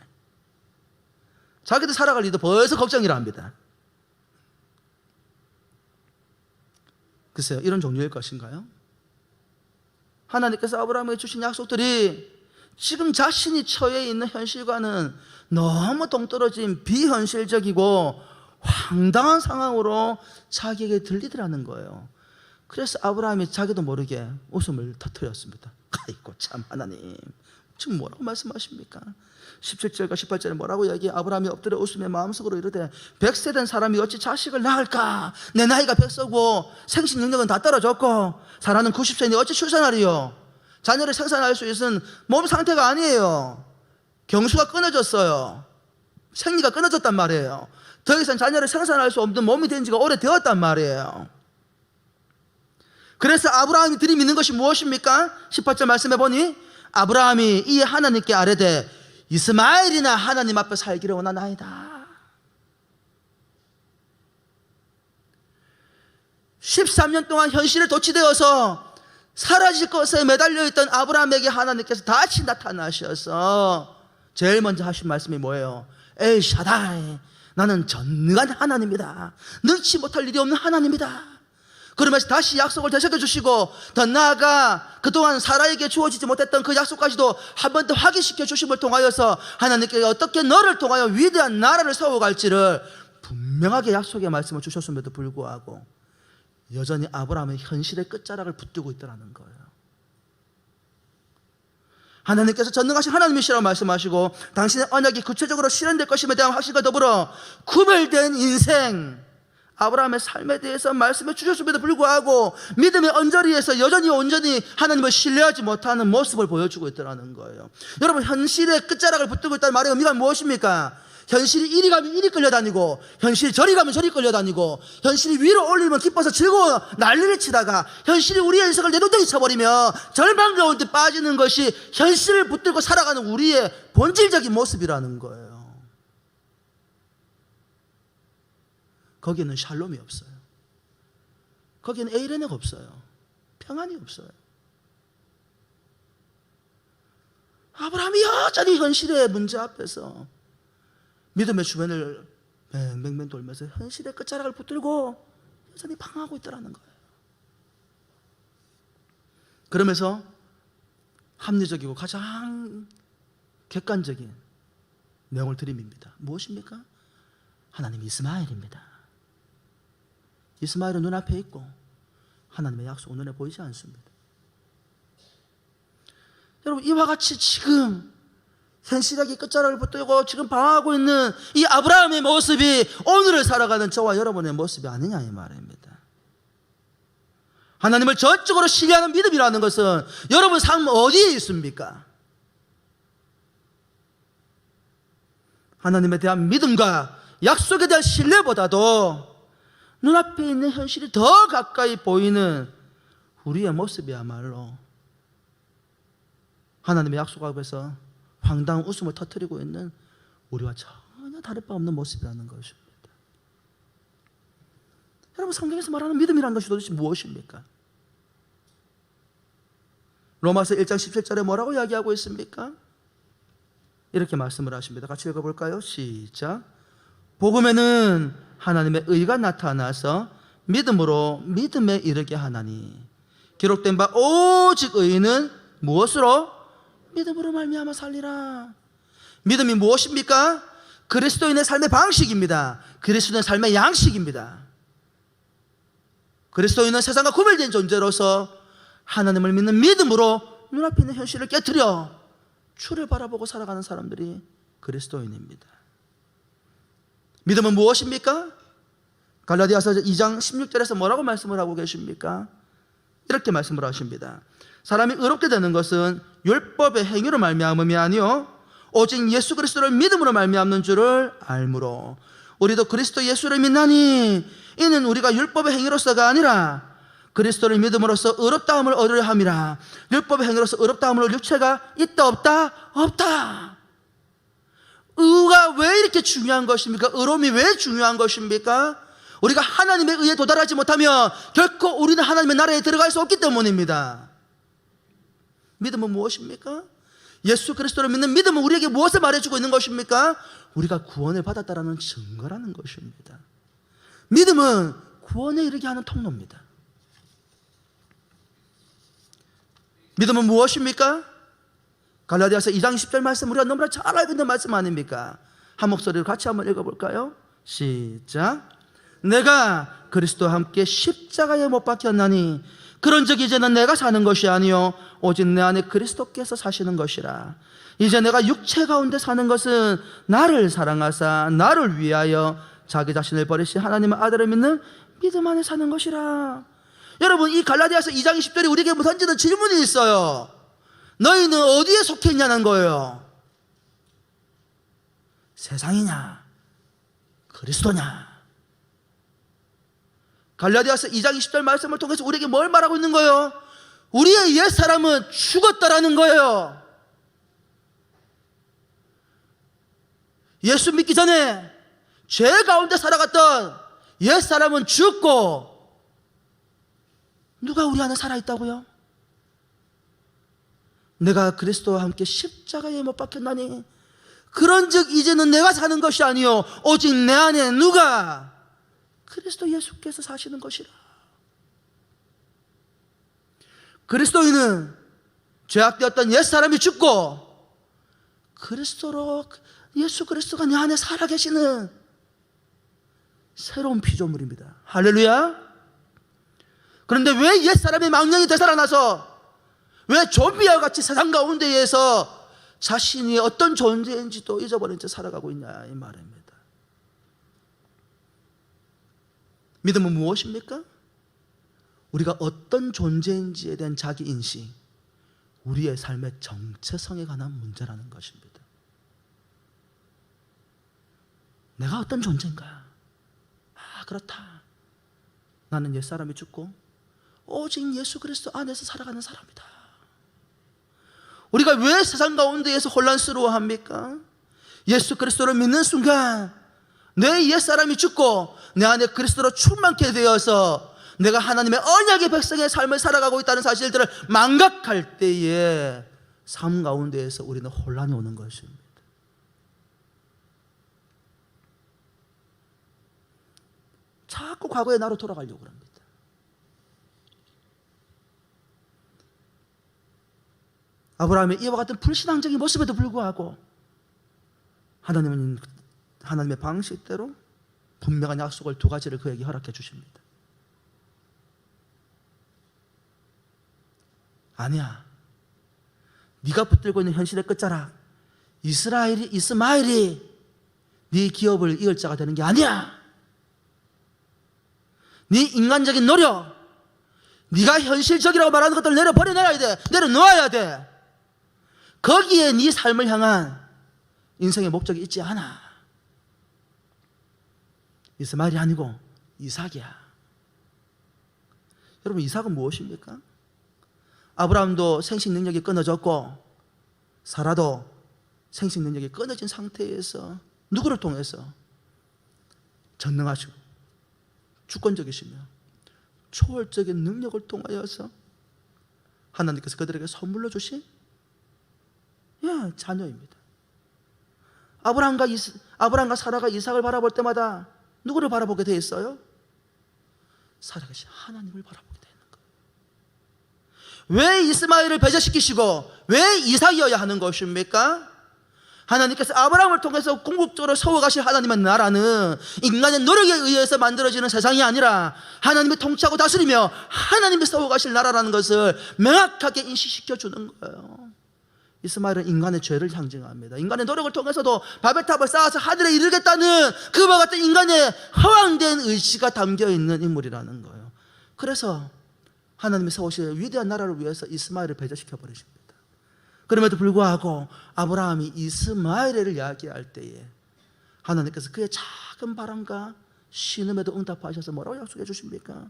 자기들 살아갈 일도 벌써 걱정이라 합니다. 글쎄요, 이런 종류일 것인가요? 하나님께서 아브라함에게 주신 약속들이 지금 자신이 처해 있는 현실과는 너무 동떨어진 비현실적이고 황당한 상황으로 자기에게 들리더라는 거예요. 그래서 아브라함이 자기도 모르게 웃음을 터뜨렸습니다. 아이고 참, 하나님 지금 뭐라고 말씀하십니까? 17절과 18절에 뭐라고 얘기해? 아브라함이 엎드려 웃으며 마음속으로 이르되 100세 된 사람이 어찌 자식을 낳을까? 내 나이가 100세고 생식 능력은 다 떨어졌고 사라는 90세니 어찌 출산하리요? 자녀를 생산할 수 있는 몸 상태가 아니에요. 경수가 끊어졌어요. 생리가 끊어졌단 말이에요. 더 이상 자녀를 생산할 수 없는 몸이 된 지가 오래되었단 말이에요. 그래서 아브라함이 들이미는 것이 무엇입니까? 18절 말씀해 보니 아브라함이 이에 하나님께 아뢰되 이스마엘이나 하나님 앞에 살기를 원하나이다. 13년 동안 현실에 도취되어서 사라질 것에 매달려 있던 아브라함에게 하나님께서 다시 나타나셔서 제일 먼저 하신 말씀이 뭐예요? 엘샤다이, 나는 전능한 하나님이다. 능치 못할 일이 없는 하나님이다. 그러면서 다시 약속을 되새겨 주시고 더 나아가 그동안 사라에게 주어지지 못했던 그 약속까지도 한 번 더 확인시켜 주심을 통하여서 하나님께 어떻게 너를 통하여 위대한 나라를 세워갈지를 분명하게 약속의 말씀을 주셨음에도 불구하고 여전히 아브라함은 현실의 끝자락을 붙들고 있더라는 거예요. 하나님께서 전능하신 하나님이시라고 말씀하시고 당신의 언약이 구체적으로 실현될 것임에 대한 확신과 더불어 구별된 인생, 아브라함의 삶에 대해서 말씀해 주셨음에도 불구하고 믿음의 언저리에서 여전히 온전히 하나님을 신뢰하지 못하는 모습을 보여주고 있더라는 거예요. 여러분, 현실의 끝자락을 붙들고 있다는 말의 의미가 무엇입니까? 현실이 이리 가면 이리 끌려다니고 현실이 저리 가면 저리 끌려다니고 현실이 위로 올리면 기뻐서 즐거워 난리를 치다가 현실이 우리의 인생을 내동댕이 쳐버리며 절망 가운데 빠지는 것이 현실을 붙들고 살아가는 우리의 본질적인 모습이라는 거예요. 거기에는 샬롬이 없어요. 거기에는 에이레네가 없어요. 평안이 없어요. 아브라함이 여전히 현실의 문제 앞에서 믿음의 주변을 뱅뱅뱅 돌면서 현실의 끝자락을 붙들고 여전히 방황하고 있더라는 거예요. 그러면서 합리적이고 가장 객관적인 내용을 들이밉니다. 무엇입니까? 하나님 이스마엘입니다. 이스마엘은 눈앞에 있고 하나님의 약속은 눈에 보이지 않습니다. 여러분, 이와 같이 지금 현실의 끝자락을 붙들고 지금 방황하고 있는 이 아브라함의 모습이 오늘을 살아가는 저와 여러분의 모습이 아니냐 이 말입니다. 하나님을 전적으로 신뢰하는 믿음이라는 것은 여러분 삶 어디에 있습니까? 하나님에 대한 믿음과 약속에 대한 신뢰보다도 눈앞에 있는 현실이 더 가까이 보이는 우리의 모습이야말로 하나님의 약속 앞에서 황당한 웃음을 터뜨리고 있는 우리와 전혀 다를 바 없는 모습이라는 것입니다. 여러분, 성경에서 말하는 믿음이라는 것이 도대체 무엇입니까? 로마서 1장 17절에 뭐라고 이야기하고 있습니까? 이렇게 말씀을 하십니다. 같이 읽어볼까요? 시작. 복음에는 하나님의 의가 나타나서 믿음으로 믿음에 이르게 하나니 기록된 바 오직 의인은 무엇으로? 믿음으로 말미암아 살리라. 믿음이 무엇입니까? 그리스도인의 삶의 방식입니다. 그리스도인의 삶의 양식입니다. 그리스도인은 세상과 구별된 존재로서 하나님을 믿는 믿음으로 눈앞에 있는 현실을 깨트려 주를 바라보고 살아가는 사람들이 그리스도인입니다. 믿음은 무엇입니까? 갈라디아서 2장 16절에서 뭐라고 말씀을 하고 계십니까? 이렇게 말씀을 하십니다. 사람이 의롭게 되는 것은 율법의 행위로 말미암음이 아니요 오직 예수 그리스도를 믿음으로 말미암는 줄을 알므로 우리도 그리스도 예수를 믿나니 이는 우리가 율법의 행위로서가 아니라 그리스도를 믿음으로써 의롭다함을 얻으려 함이라. 율법의 행위로서 의롭다함을 얻을 육체가 있다 없다? 없다. 의가 왜 이렇게 중요한 것입니까? 의로움이 왜 중요한 것입니까? 우리가 하나님의 의에 도달하지 못하면 결코 우리는 하나님의 나라에 들어갈 수 없기 때문입니다. 믿음은 무엇입니까? 예수 그리스도를 믿는 믿음은 우리에게 무엇을 말해주고 있는 것입니까? 우리가 구원을 받았다라는 증거라는 것입니다. 믿음은 구원에 이르게 하는 통로입니다. 믿음은 무엇입니까? 갈라디아서 2장 10절 말씀 우리가 너무나 잘 알고 있는 말씀 아닙니까? 한 목소리로 같이 한번 읽어볼까요? 시작. 내가 그리스도와 함께 십자가에 못 박혔나니 그런즉 이제는 내가 사는 것이 아니요 오직 내 안에 그리스도께서 사시는 것이라. 이제 내가 육체 가운데 사는 것은 나를 사랑하사 나를 위하여 자기 자신을 버리신 하나님의 아들을 믿는 믿음 안에 사는 것이라. 여러분, 이 갈라디아서 2장 20절이 우리에게 던지는 질문이 있어요. 너희는 어디에 속해 있냐는 거예요. 세상이냐 그리스도냐. 갈라디아서 2장 20절 말씀을 통해서 우리에게 뭘 말하고 있는 거예요? 우리의 옛사람은 죽었다라는 거예요. 예수 믿기 전에 죄 가운데 살아갔던 옛사람은 죽고 누가 우리 안에 살아있다고요? 내가 그리스도와 함께 십자가에 못 박혔나니 그런즉 이제는 내가 사는 것이 아니요 오직 내 안에 누가 그리스도 예수께서 사시는 것이라. 그리스도인은 죄악되었던 옛사람이 죽고 그리스도로 예수 그리스도가 내 안에 살아계시는 새로운 피조물입니다. 할렐루야. 그런데 왜 옛사람의 망령이 되살아나서 왜 좀비와 같이 세상 가운데에서 자신이 어떤 존재인지도 잊어버린 채 살아가고 있냐 이 말입니다. 믿음은 무엇입니까? 우리가 어떤 존재인지에 대한 자기인식, 우리의 삶의 정체성에 관한 문제라는 것입니다. 내가 어떤 존재인가? 아, 그렇다. 나는 옛사람이 죽고 오직 예수 그리스도 안에서 살아가는 사람이다. 우리가 왜 세상 가운데에서 혼란스러워합니까? 예수 그리스도를 믿는 순간 내 옛사람이 죽고 내 안에 그리스도로 충만케 되어서 내가 하나님의 언약의 백성의 삶을 살아가고 있다는 사실들을 망각할 때에 삶 가운데에서 우리는 혼란이 오는 것입니다. 자꾸 과거의 나로 돌아가려고 합니다. 아브라함의 이와 같은 불신앙적인 모습에도 불구하고 하나님은 하나님의 방식대로 분명한 약속을 두 가지를 그에게 허락해 주십니다. 아니야, 네가 붙들고 있는 현실의 끝자락 이스마엘이 네 기업을 이을 자가 되는 게 아니야. 네 인간적인 노력, 네가 현실적이라고 말하는 것들을 내려버려놔야 돼. 내려놓아야 돼. 거기에 네 삶을 향한 인생의 목적이 있지 않아. 이스마엘이 아니고 이삭이야. 여러분, 이삭은 무엇입니까? 아브라함도 생식 능력이 끊어졌고 사라도 생식 능력이 끊어진 상태에서 누구를 통해서? 전능하시고 주권적이시며 초월적인 능력을 통하여서 하나님께서 그들에게 선물로 주신 자녀입니다. 아브라함과 사라가 이삭을 바라볼 때마다 누구를 바라보게 돼 있어요? 살아계신 하나님을 바라보게 되는 거예요. 왜 이스마엘을 배제시키시고 왜 이삭이어야 하는 것입니까? 하나님께서 아브라함을 통해서 궁극적으로 세워가실 하나님의 나라는 인간의 노력에 의해서 만들어지는 세상이 아니라 하나님이 통치하고 다스리며 하나님이 세워가실 나라라는 것을 명확하게 인식시켜 주는 거예요. 이스마엘은 인간의 죄를 상징합니다. 인간의 노력을 통해서도 바벨탑을 쌓아서 하늘에 이르겠다는 그와 같은 인간의 허황된 의지가 담겨있는 인물이라는 거예요. 그래서 하나님이 세우실 위대한 나라를 위해서 이스마엘을 배제시켜 버리십니다. 그럼에도 불구하고 아브라함이 이스마엘을 이야기할 때에 하나님께서 그의 작은 바람과 신음에도 응답하셔서 뭐라고 약속해 주십니까?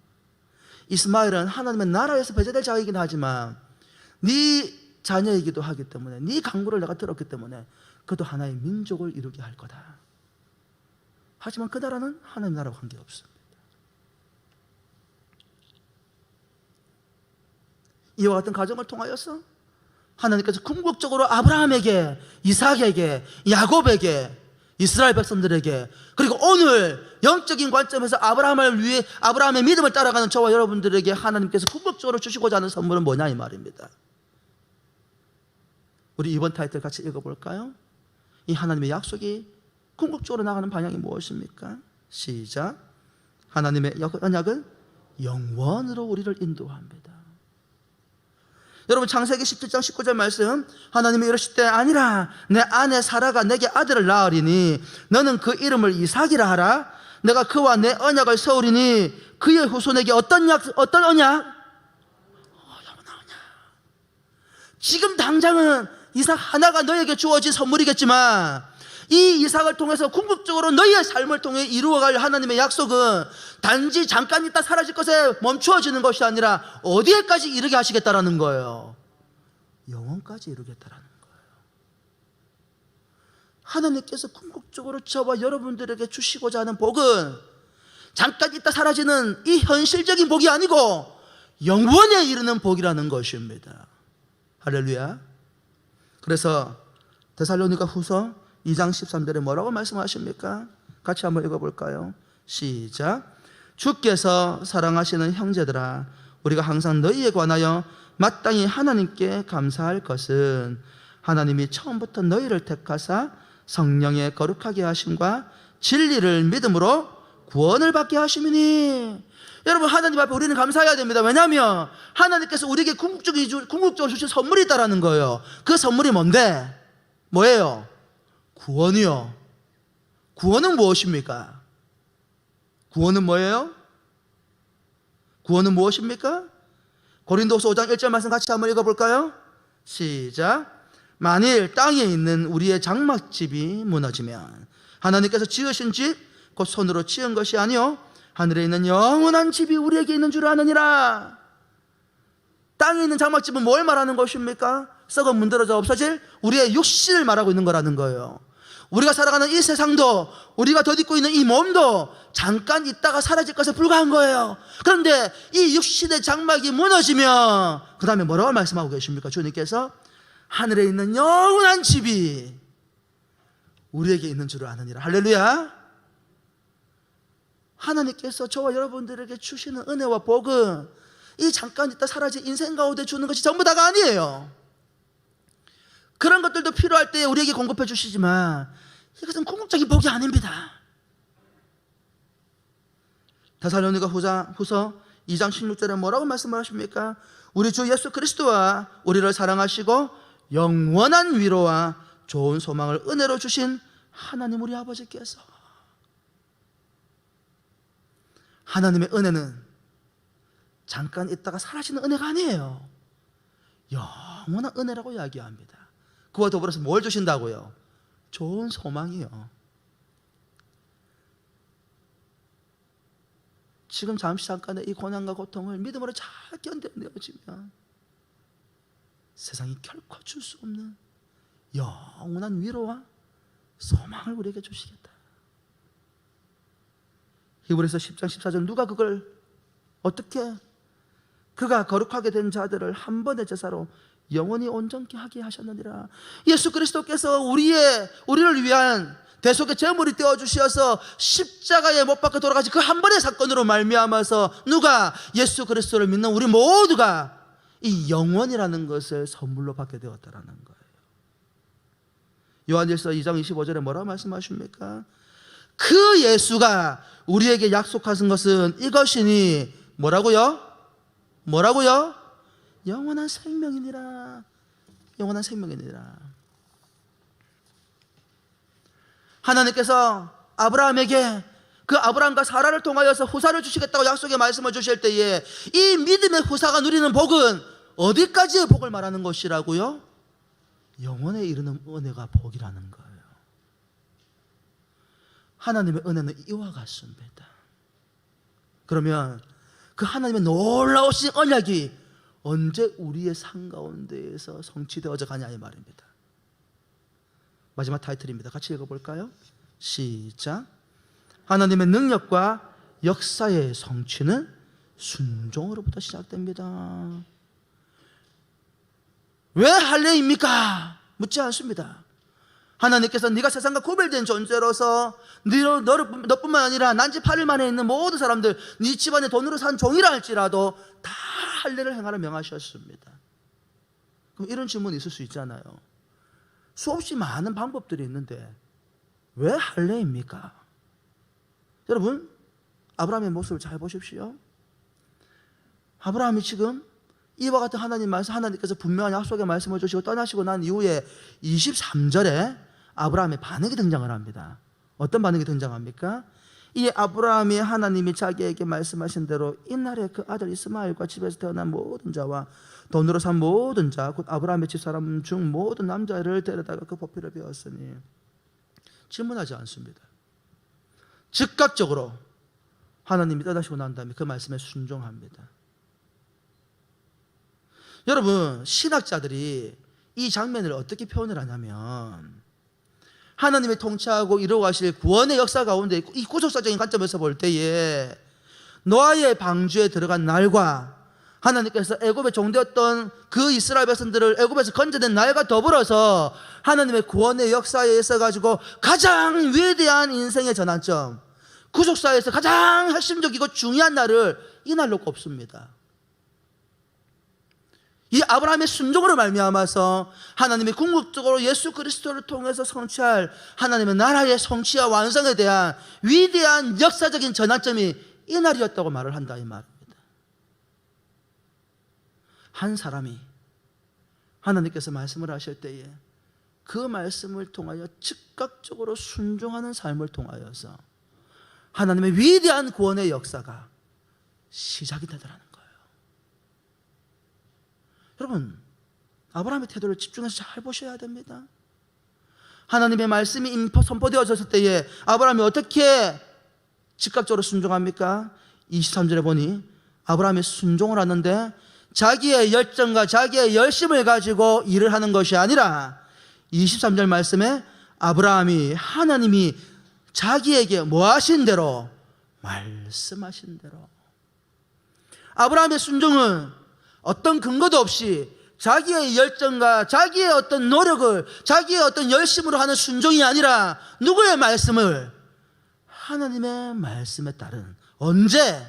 이스마엘은 하나님의 나라에서 배제될 자이긴 하지만 네 자녀이기도 하기 때문에 네 강구를 내가 들었기 때문에 그도 하나의 민족을 이루게 할 거다. 하지만 그 나라는 하나님 나라와 관계없습니다. 이와 같은 가정을 통하여서 하나님께서 궁극적으로 아브라함에게, 이삭에게, 야곱에게, 이스라엘 백성들에게, 그리고 오늘 영적인 관점에서 아브라함을 위해 아브라함의 믿음을 따라가는 저와 여러분들에게 하나님께서 궁극적으로 주시고자 하는 선물은 뭐냐 이 말입니다. 우리 이번 타이틀 같이 읽어볼까요? 이 하나님의 약속이 궁극적으로 나가는 방향이 무엇입니까? 시작. 하나님의 언약은 영원으로 우리를 인도합니다. 여러분 창세기 17장 19절 말씀, 하나님이 이러실 때 아니라 내 아내 사라가 내게 아들을 낳으리니 너는 그 이름을 이삭이라 하라. 내가 그와 내 언약을 세우리니 그의 후손에게 어떤 언약? 영원한 언약. 지금 당장은 이삭 하나가 너에게 주어진 선물이겠지만 이 이삭을 통해서 궁극적으로 너희의 삶을 통해 이루어갈 하나님의 약속은 단지 잠깐 있다 사라질 것에 멈추어지는 것이 아니라 어디에까지 이르게 하시겠다라는 거예요. 영원까지 이루겠다라는 거예요. 하나님께서 궁극적으로 저와 여러분들에게 주시고자 하는 복은 잠깐 있다 사라지는 이 현실적인 복이 아니고 영원에 이르는 복이라는 것입니다. 할렐루야. 그래서 데살로니가 후서 2장 13절에 뭐라고 말씀하십니까? 같이 한번 읽어볼까요? 시작. 주께서 사랑하시는 형제들아, 우리가 항상 너희에 관하여 마땅히 하나님께 감사할 것은 하나님이 처음부터 너희를 택하사 성령의 거룩하게 하심과 진리를 믿음으로 구원을 받게 하심이니. 여러분 하나님 앞에 우리는 감사해야 됩니다. 왜냐하면 하나님께서 우리에게 궁극적으로 주신 선물이 있다는 거예요. 그 선물이 뭔데? 뭐예요? 구원이요. 구원은 무엇입니까? 구원은 뭐예요? 구원은 무엇입니까? 고린도서 5장 1절 말씀 같이 한번 읽어볼까요? 시작. 만일 땅에 있는 우리의 장막집이 무너지면 하나님께서 지으신 집 곧 손으로 지은 것이 아니요 하늘에 있는 영원한 집이 우리에게 있는 줄 아느니라. 땅에 있는 장막집은 뭘 말하는 것입니까? 썩어 문드러져 없어질 우리의 육신을 말하고 있는 거라는 거예요. 우리가 살아가는 이 세상도, 우리가 덧입고 있는 이 몸도 잠깐 있다가 사라질 것에 불과한 거예요. 그런데 이 육신의 장막이 무너지면 그 다음에 뭐라고 말씀하고 계십니까? 주님께서 하늘에 있는 영원한 집이 우리에게 있는 줄을 아느니라. 할렐루야. 하나님께서 저와 여러분들에게 주시는 은혜와 복은 이 잠깐 있다 사라질 인생 가운데 주는 것이 전부 다가 아니에요. 그런 것들도 필요할 때 우리에게 공급해 주시지만 이것은 궁극적인 복이 아닙니다. 데살로니가 후서 2장 16절에 뭐라고 말씀을 하십니까? 우리 주 예수 그리스도와 우리를 사랑하시고 영원한 위로와 좋은 소망을 은혜로 주신 하나님 우리 아버지께서. 하나님의 은혜는 잠깐 있다가 사라지는 은혜가 아니에요. 영원한 은혜라고 이야기합니다. 그와 더불어서 뭘 주신다고요? 좋은 소망이요. 지금 잠깐의 이 고난과 고통을 믿음으로 잘 견뎌내어지면 세상이 결코 줄 수 없는 영원한 위로와 소망을 우리에게 주시겠다. 히브리서 10장 14절 누가 그걸 어떻게 그가 거룩하게 된 자들을 한 번의 제사로 영원히 온전케 하게 하셨느니라. 예수 그리스도께서 우리를 위한 대속의 제물이 되어 주셔서 십자가에 못 박혀 돌아가신 그 한 번의 사건으로 말미암아서 누가 예수 그리스도를 믿는 우리 모두가 이 영원이라는 것을 선물로 받게 되었다라는 거예요. 요한일서 2장 25절에 뭐라고 말씀하십니까? 그 예수가 우리에게 약속하신 것은 이것이니 뭐라고요? 뭐라고요? 영원한 생명이니라. 영원한 생명이니라. 하나님께서 아브라함에게 그 아브라함과 사라를 통하여서 후사를 주시겠다고 약속의 말씀을 주실 때에 이 믿음의 후사가 누리는 복은 어디까지의 복을 말하는 것이라고요? 영원에 이르는 은혜가 복이라는 거예요. 하나님의 은혜는 이와 같습니다. 그러면 그 하나님의 놀라우신 언약이 언제 우리의 삶 가운데에서 성취되어져 가냐 이 말입니다. 마지막 타이틀입니다. 같이 읽어볼까요? 시작. 하나님의 능력과 역사의 성취는 순종으로부터 시작됩니다. 왜 할례입니까? 묻지 않습니다. 하나님께서 네가 세상과 구별된 존재로서 너뿐만 아니라 난지 8일 만에 있는 모든 사람들 네 집안에 돈으로 산 종이라 할지라도 다 할례를 행하라 명하셨습니다. 그럼 이런 질문이 있을 수 있잖아요. 수없이 많은 방법들이 있는데 왜 할례입니까? 여러분, 아브라함의 모습을 잘 보십시오. 아브라함이 지금 이와 같은 하나님 말씀, 하나님께서 분명한 약속의 말씀을 주시고 떠나시고 난 이후에 23절에 아브라함의 반응이 등장을 합니다. 어떤 반응이 등장합니까? 이 아브라함이 하나님이 자기에게 말씀하신 대로 이날에 그 아들 이스마엘과 집에서 태어난 모든 자와 돈으로 산 모든 자, 곧 아브라함의 집사람 중 모든 남자를 데려다가 그 보피를 베었으니 질문하지 않습니다. 즉각적으로 하나님이 떠나시고 난 다음에 그 말씀에 순종합니다. 여러분, 신학자들이 이 장면을 어떻게 표현을 하냐면 하나님이 통치하고 이루어가실 구원의 역사 가운데 이 구속사적인 관점에서 볼 때에 노아의 방주에 들어간 날과 하나님께서 애굽의 종되었던 그 이스라엘 백성들을 애굽에서 건져낸 날과 더불어서 하나님의 구원의 역사에 있어가지고 가장 위대한 인생의 전환점, 구속사에서 가장 핵심적이고 중요한 날을 이 날로 꼽습니다. 이 아브라함의 순종으로 말미암아서 하나님의 궁극적으로 예수 그리스도를 통해서 성취할 하나님의 나라의 성취와 완성에 대한 위대한 역사적인 전환점이 이 날이었다고 말을 한다 이 말입니다. 한 사람이 하나님께서 말씀을 하실 때에 그 말씀을 통하여 즉각적으로 순종하는 삶을 통하여서 하나님의 위대한 구원의 역사가 시작이 되더라는 거예요. 여러분, 아브라함의 태도를 집중해서 잘 보셔야 됩니다. 하나님의 말씀이 선포되어졌을 때에 아브라함이 어떻게 즉각적으로 순종합니까? 23절에 보니 아브라함이 순종을 하는데 자기의 열정과 자기의 열심을 가지고 일을 하는 것이 아니라 23절 말씀에 아브라함이 하나님이 자기에게 뭐 하신 대로 말씀하신 대로, 아브라함의 순종은 어떤 근거도 없이 자기의 열정과 자기의 어떤 노력을, 자기의 어떤 열심으로 하는 순종이 아니라 누구의 말씀을? 하나님의 말씀에 따른. 언제?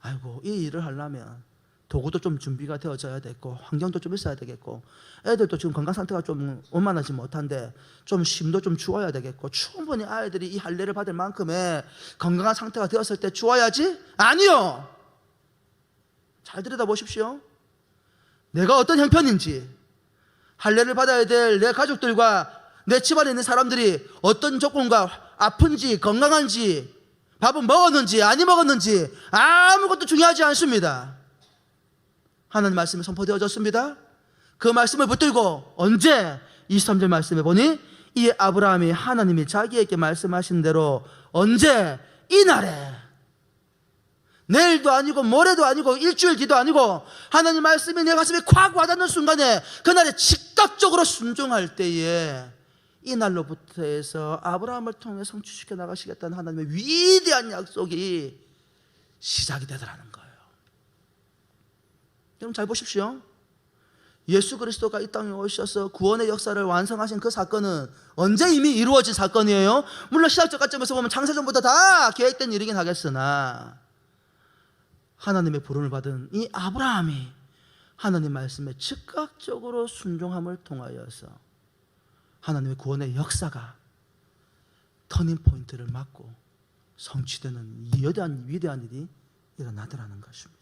아이고, 이 일을 하려면 도구도 좀 준비가 되어져야 되고 환경도 좀 있어야 되겠고 애들도 지금 건강 상태가 좀 원만하지 못한데 좀 쉼도 좀 주어야 되겠고 충분히 아이들이 이 할례를 받을 만큼의 건강한 상태가 되었을 때 주어야지? 아니요. 잘 들여다보십시오. 내가 어떤 형편인지, 할례를 받아야 될 내 가족들과 내 집안에 있는 사람들이 어떤 조건과 아픈지 건강한지 밥은 먹었는지 아니 먹었는지 아무것도 중요하지 않습니다. 하나님 말씀이 선포되어졌습니다. 그 말씀을 붙들고 언제? 23절 말씀에 보니 이 아브라함이 하나님이 자기에게 말씀하신 대로 언제? 이날에, 내일도 아니고 모레도 아니고 일주일 뒤도 아니고 하나님 말씀이 내 가슴에 콱 와닿는 순간에 그날에 즉각적으로 순종할 때에 이날로부터 해서 아브라함을 통해 성취시켜 나가시겠다는 하나님의 위대한 약속이 시작이 되더라는 거예요. 여러분 잘 보십시오. 예수 그리스도가 이 땅에 오셔서 구원의 역사를 완성하신 그 사건은 언제 이미 이루어진 사건이에요? 물론 시작적 관점에서 보면 창세전부터 다 계획된 일이긴 하겠으나 하나님의 부름을 받은 이 아브라함이 하나님 말씀에 즉각적으로 순종함을 통하여서 하나님의 구원의 역사가 터닝포인트를 맞고 성취되는 위대한 일이 일어나더라는 것입니다.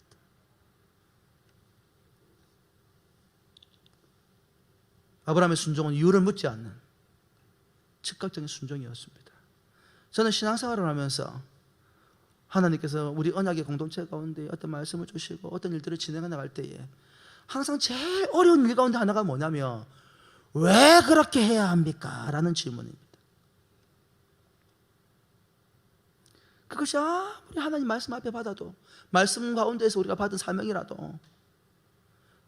아브라함의 순종은 이유를 묻지 않는 즉각적인 순종이었습니다. 저는 신앙생활을 하면서 하나님께서 우리 언약의 공동체 가운데 어떤 말씀을 주시고 어떤 일들을 진행해 나갈 때에 항상 제일 어려운 일 가운데 하나가 뭐냐면 왜 그렇게 해야 합니까? 라는 질문입니다. 그것이 아무리 하나님 말씀 앞에 받아도 말씀 가운데에서 우리가 받은 사명이라도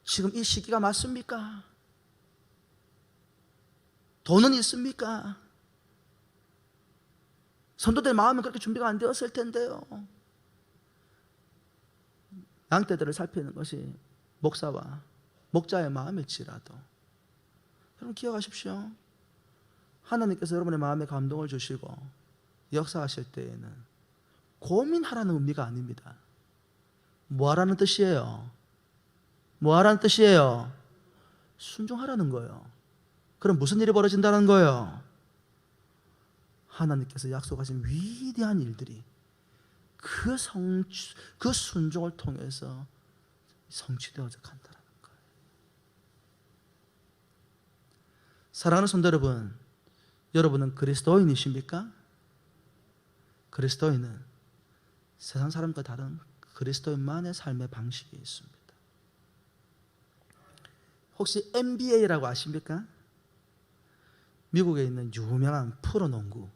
지금 이 시기가 맞습니까? 돈은 있습니까? 선도들 마음은 그렇게 준비가 안 되었을 텐데요. 양떼들을 살피는 것이 목사와 목자의 마음일지라도 여러분 기억하십시오. 하나님께서 여러분의 마음에 감동을 주시고 역사하실 때에는 고민하라는 의미가 아닙니다. 뭐하라는 뜻이에요? 뭐하라는 뜻이에요? 순종하라는 거예요. 그럼 무슨 일이 벌어진다는 거예요? 하나님께서 약속하신 위대한 일들이 그 순종을 통해서 성취되어져 간다는 거예요. 사랑하는 성도 여러분, 여러분은 그리스도인이십니까? 그리스도인은 세상 사람과 다른 그리스도인만의 삶의 방식이 있습니다. 혹시 NBA라고 아십니까? 미국에 있는 유명한 프로농구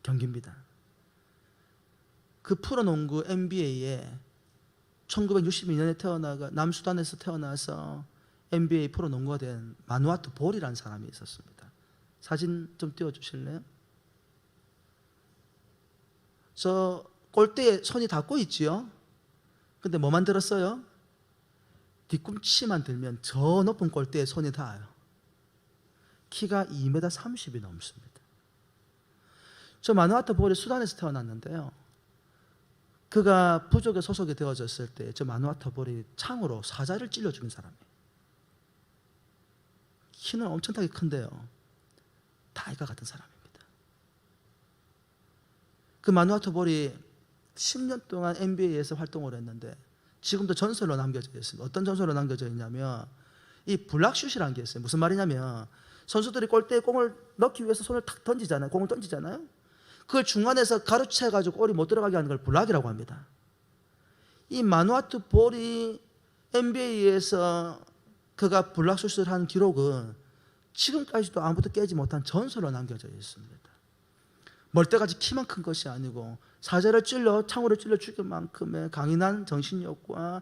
경기입니다. 그 프로농구 NBA에 1962년에 남수단에서 태어나서 NBA 프로농구가 된 마누아투 볼이라는 사람이 있었습니다. 사진 좀 띄워주실래요? 저 골대에 손이 닿고 있지요? 근데 뭐만 들었어요? 뒤꿈치만 들면 저 높은 골대에 손이 닿아요. 키가 2m 30이 넘습니다. 저 마누아투 볼이 수단에서 태어났는데요. 그가 부족에 소속이 되어졌을 때 저 마누아투 볼이 창으로 사자를 찔러 죽인 사람이에요. 키는 엄청나게 큰데요. 다이가 같은 사람입니다. 그 마누아투 볼이 10년 동안 NBA에서 활동을 했는데 지금도 전설로 남겨져 있습니다. 어떤 전설로 남겨져 있냐면 이 블락슛이라는 게 있어요. 무슨 말이냐면 선수들이 골대에 공을 넣기 위해서 손을 탁 던지잖아요. 공을 던지잖아요. 그걸 중간에서 가로채가지고 골이 못 들어가게 하는 걸 블락이라고 합니다. 이 마누아투 볼이 NBA에서 그가 블락슛을 한 기록은 지금까지도 아무도 깨지 못한 전설로 남겨져 있습니다. 멀때같이 키만 큰 것이 아니고 사자를 창으로 찔러 죽일 만큼의 강인한 정신력과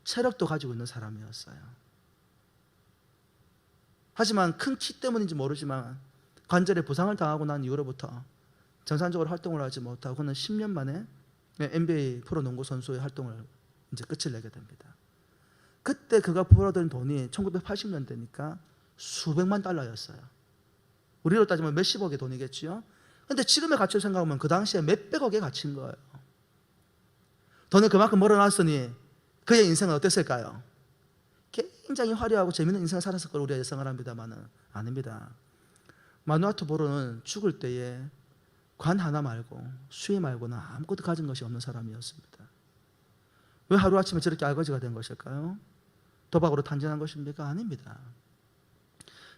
체력도 가지고 있는 사람이었어요. 하지만 큰 키 때문인지 모르지만 관절에 부상을 당하고 난 이후로부터 정상적으로 활동을 하지 못하고 그는 10년 만에 NBA 프로농구 선수의 활동을 이제 끝을 내게 됩니다. 그때 그가 벌어들인 돈이 1980년대니까 수백만 달러였어요. 우리로 따지면 몇십억의 돈이겠지요. 근데 지금의 가치로 생각하면 그 당시에 몇백억의 가치인 거예요. 돈을 그만큼 벌어놨으니 그의 인생은 어땠을까요? 굉장히 화려하고 재밌는 인생을 살았을 걸 우리가 예상을 합니다만은 아닙니다. 마누아투 볼은 죽을 때에 관 하나 말고 수의 말고는 아무것도 가진 것이 없는 사람이었습니다. 왜 하루아침에 저렇게 알거지가 된 것일까요? 도박으로 탄진한 것입니까? 아닙니다.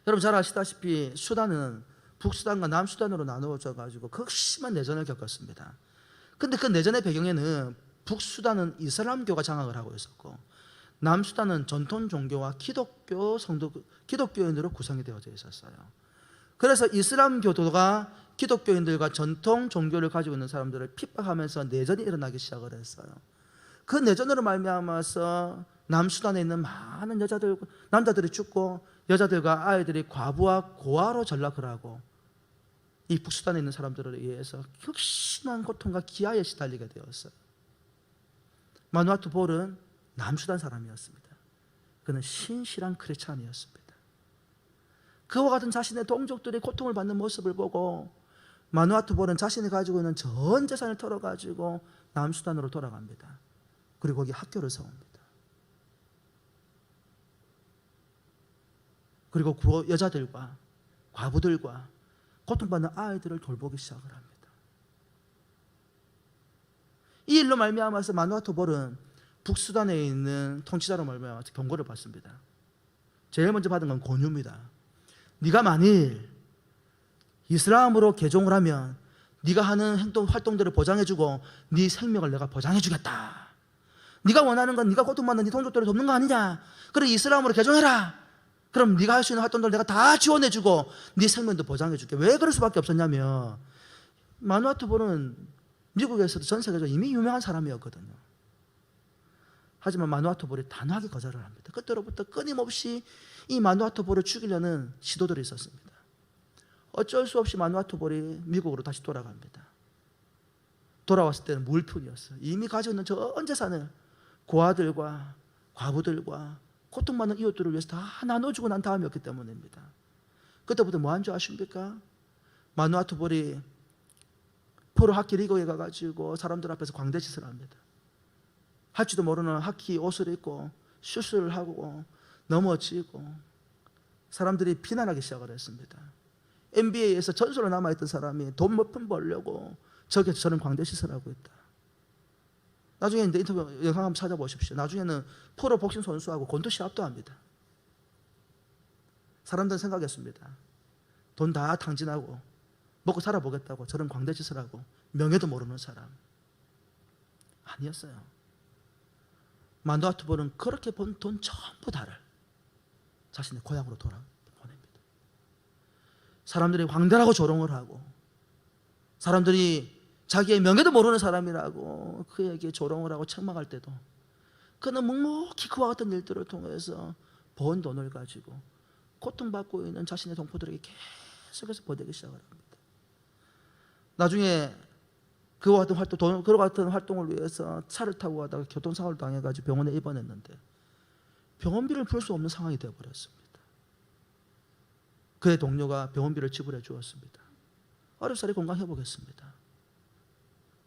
여러분 잘 아시다시피 수단은 북수단과 남수단으로 나누어져 가지고 극심한 내전을 겪었습니다. 근데 그 내전의 배경에는 북수단은 이슬람교가 장악을 하고 있었고 남수단은 전통 종교와 기독교인으로 구성이 되어져 있었어요. 그래서 이슬람교도가 기독교인들과 전통 종교를 가지고 있는 사람들을 핍박하면서 내전이 일어나기 시작을 했어요. 그 내전으로 말미암아서 남수단에 있는 많은 남자들이 죽고 여자들과 아이들이 과부와 고아로 전락을 하고 이 북수단에 있는 사람들에 의해서 극심한 고통과 기아에 시달리게 되었어요. 마누아투 볼은 남수단 사람이었습니다. 그는 신실한 크리스찬이었습니다. 그와 같은 자신의 동족들이 고통을 받는 모습을 보고 마누아투 볼은 자신이 가지고 있는 전 재산을 털어가지고 남수단으로 돌아갑니다. 그리고 거기 학교를 세웁니다. 그리고 여자들과 과부들과 고통받는 아이들을 돌보기 시작을 합니다. 이 일로 말미암아서 마누아투 볼은 북수단에 있는 통치자로 말미암아서 경고를 받습니다. 제일 먼저 받은 건 권유입니다. 네가 만일 이슬람으로 개종을 하면 네가 하는 활동들을 보장해주고 네 생명을 내가 보장해주겠다. 네가 원하는 건 네가 고통받는 네 동족들을 돕는 거 아니냐. 그래 이슬람으로 개종해라. 그럼 네가 할 수 있는 활동들 내가 다 지원해주고 네 생명도 보장해줄게. 왜 그럴 수밖에 없었냐면 마누아투 볼은 미국에서도 전 세계적으로 이미 유명한 사람이었거든요. 하지만 마누아투 볼이 단호하게 거절을 합니다. 그때로부터 끊임없이 이 마누아투 볼을 죽이려는 시도들이 있었습니다. 어쩔 수 없이 마누아투 볼이 미국으로 다시 돌아갑니다. 돌아왔을 때는 물뿐이었어요. 이미 가지고 있는 전 재산을 고아들과 과부들과 고통받는 이웃들을 위해서 다 나눠주고 난 다음이었기 때문입니다. 그때부터 뭐 한 줄 아십니까? 마누아투 볼이 프로 하키 리그에 가가지고 사람들 앞에서 광대짓을 합니다. 할지도 모르는 하키 옷을 입고 슛을 하고 넘어지고 사람들이 비난하기 시작을 했습니다. NBA에서 전설로 남아있던 사람이 돈 몇 푼 벌려고 저기서 저런 광대짓을 하고 있다. 나중에 이제 인터뷰 영상 한번 찾아보십시오. 나중에는 프로 복싱 선수하고 권투 시합도 합니다. 사람들은 생각했습니다. 돈 다 탕진하고 먹고 살아보겠다고 저런 광대짓을 하고 명예도 모르는 사람. 아니었어요. 마누아투 볼은 그렇게 번 돈 전부 다를 자신의 고향으로 돌아보냅니다. 사람들이 광대라고 조롱을 하고 사람들이 자기의 명예도 모르는 사람이라고 그에게 조롱을 하고 책망할 때도 그는 묵묵히 그와 같은 일들을 통해서 번 돈을 가지고 고통받고 있는 자신의 동포들에게 계속해서 보내기 시작을 합니다. 나중에 그와 같은 활동을 위해서 차를 타고 가다가 교통사고를 당해가지고 병원에 입원했는데 병원비를 풀 수 없는 상황이 되어버렸습니다. 그의 동료가 병원비를 지불해 주었습니다. 어렵사리 건강해보겠습니다.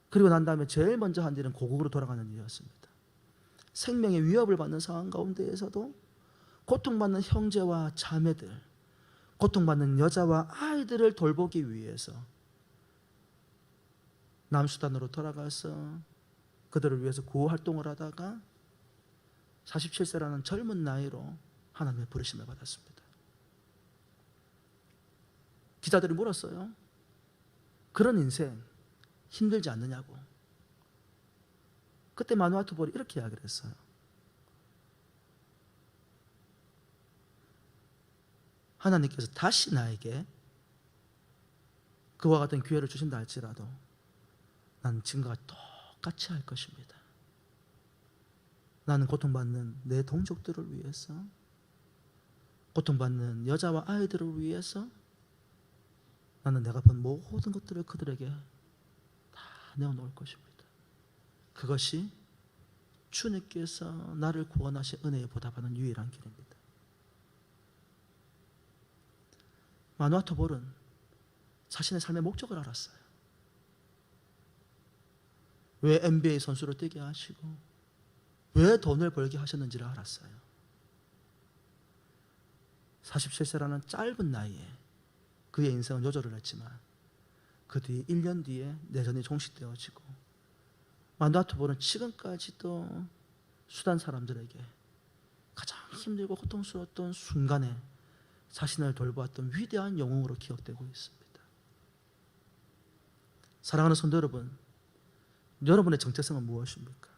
그리고 난 다음에 제일 먼저 한 일은 고국으로 돌아가는 일이었습니다. 생명의 위협을 받는 상황 가운데에서도 고통받는 형제와 자매들, 고통받는 여자와 아이들을 돌보기 위해서 남수단으로 돌아가서 그들을 위해서 구호 활동을 하다가 47세라는 젊은 나이로 하나님의 부르심을 받았습니다. 기자들이 물었어요. 그런 인생 힘들지 않느냐고. 그때 마누아투 볼이 이렇게 이야기를 했어요. 하나님께서 다시 나에게 그와 같은 기회를 주신다 할지라도 나는 지금과 똑같이 할 것입니다. 나는 고통받는 내 동족들을 위해서, 고통받는 여자와 아이들을 위해서 나는 내가 본 모든 것들을 그들에게 다 내어놓을 것입니다. 그것이 주님께서 나를 구원하신 은혜에 보답하는 유일한 길입니다. 마누아투 볼은 자신의 삶의 목적을 알았어요. 왜 NBA 선수로 뛰게 하시고 왜 돈을 벌게 하셨는지를 알았어요. 47세라는 짧은 나이에 그의 인생은 요절을 했지만 그 뒤에 1년 뒤에 내전이 종식되어지고 마누아투 볼은 지금까지도 수단 사람들에게 가장 힘들고 고통스러웠던 순간에 자신을 돌보았던 위대한 영웅으로 기억되고 있습니다. 사랑하는 성도 여러분, 여러분의 정체성은 무엇입니까?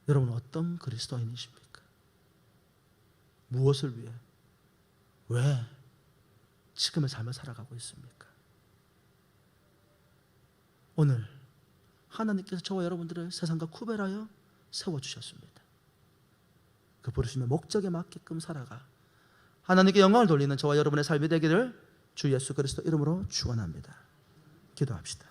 여러분은 어떤 그리스도인이십니까? 무엇을 위해, 왜 지금의 삶을 살아가고 있습니까? 오늘 하나님께서 저와 여러분들을 세상과 구별하여 세워주셨습니다. 그 부르심의 목적에 맞게끔 살아가 하나님께 영광을 돌리는 저와 여러분의 삶이 되기를 주 예수 그리스도 이름으로 축원합니다. 기도합시다.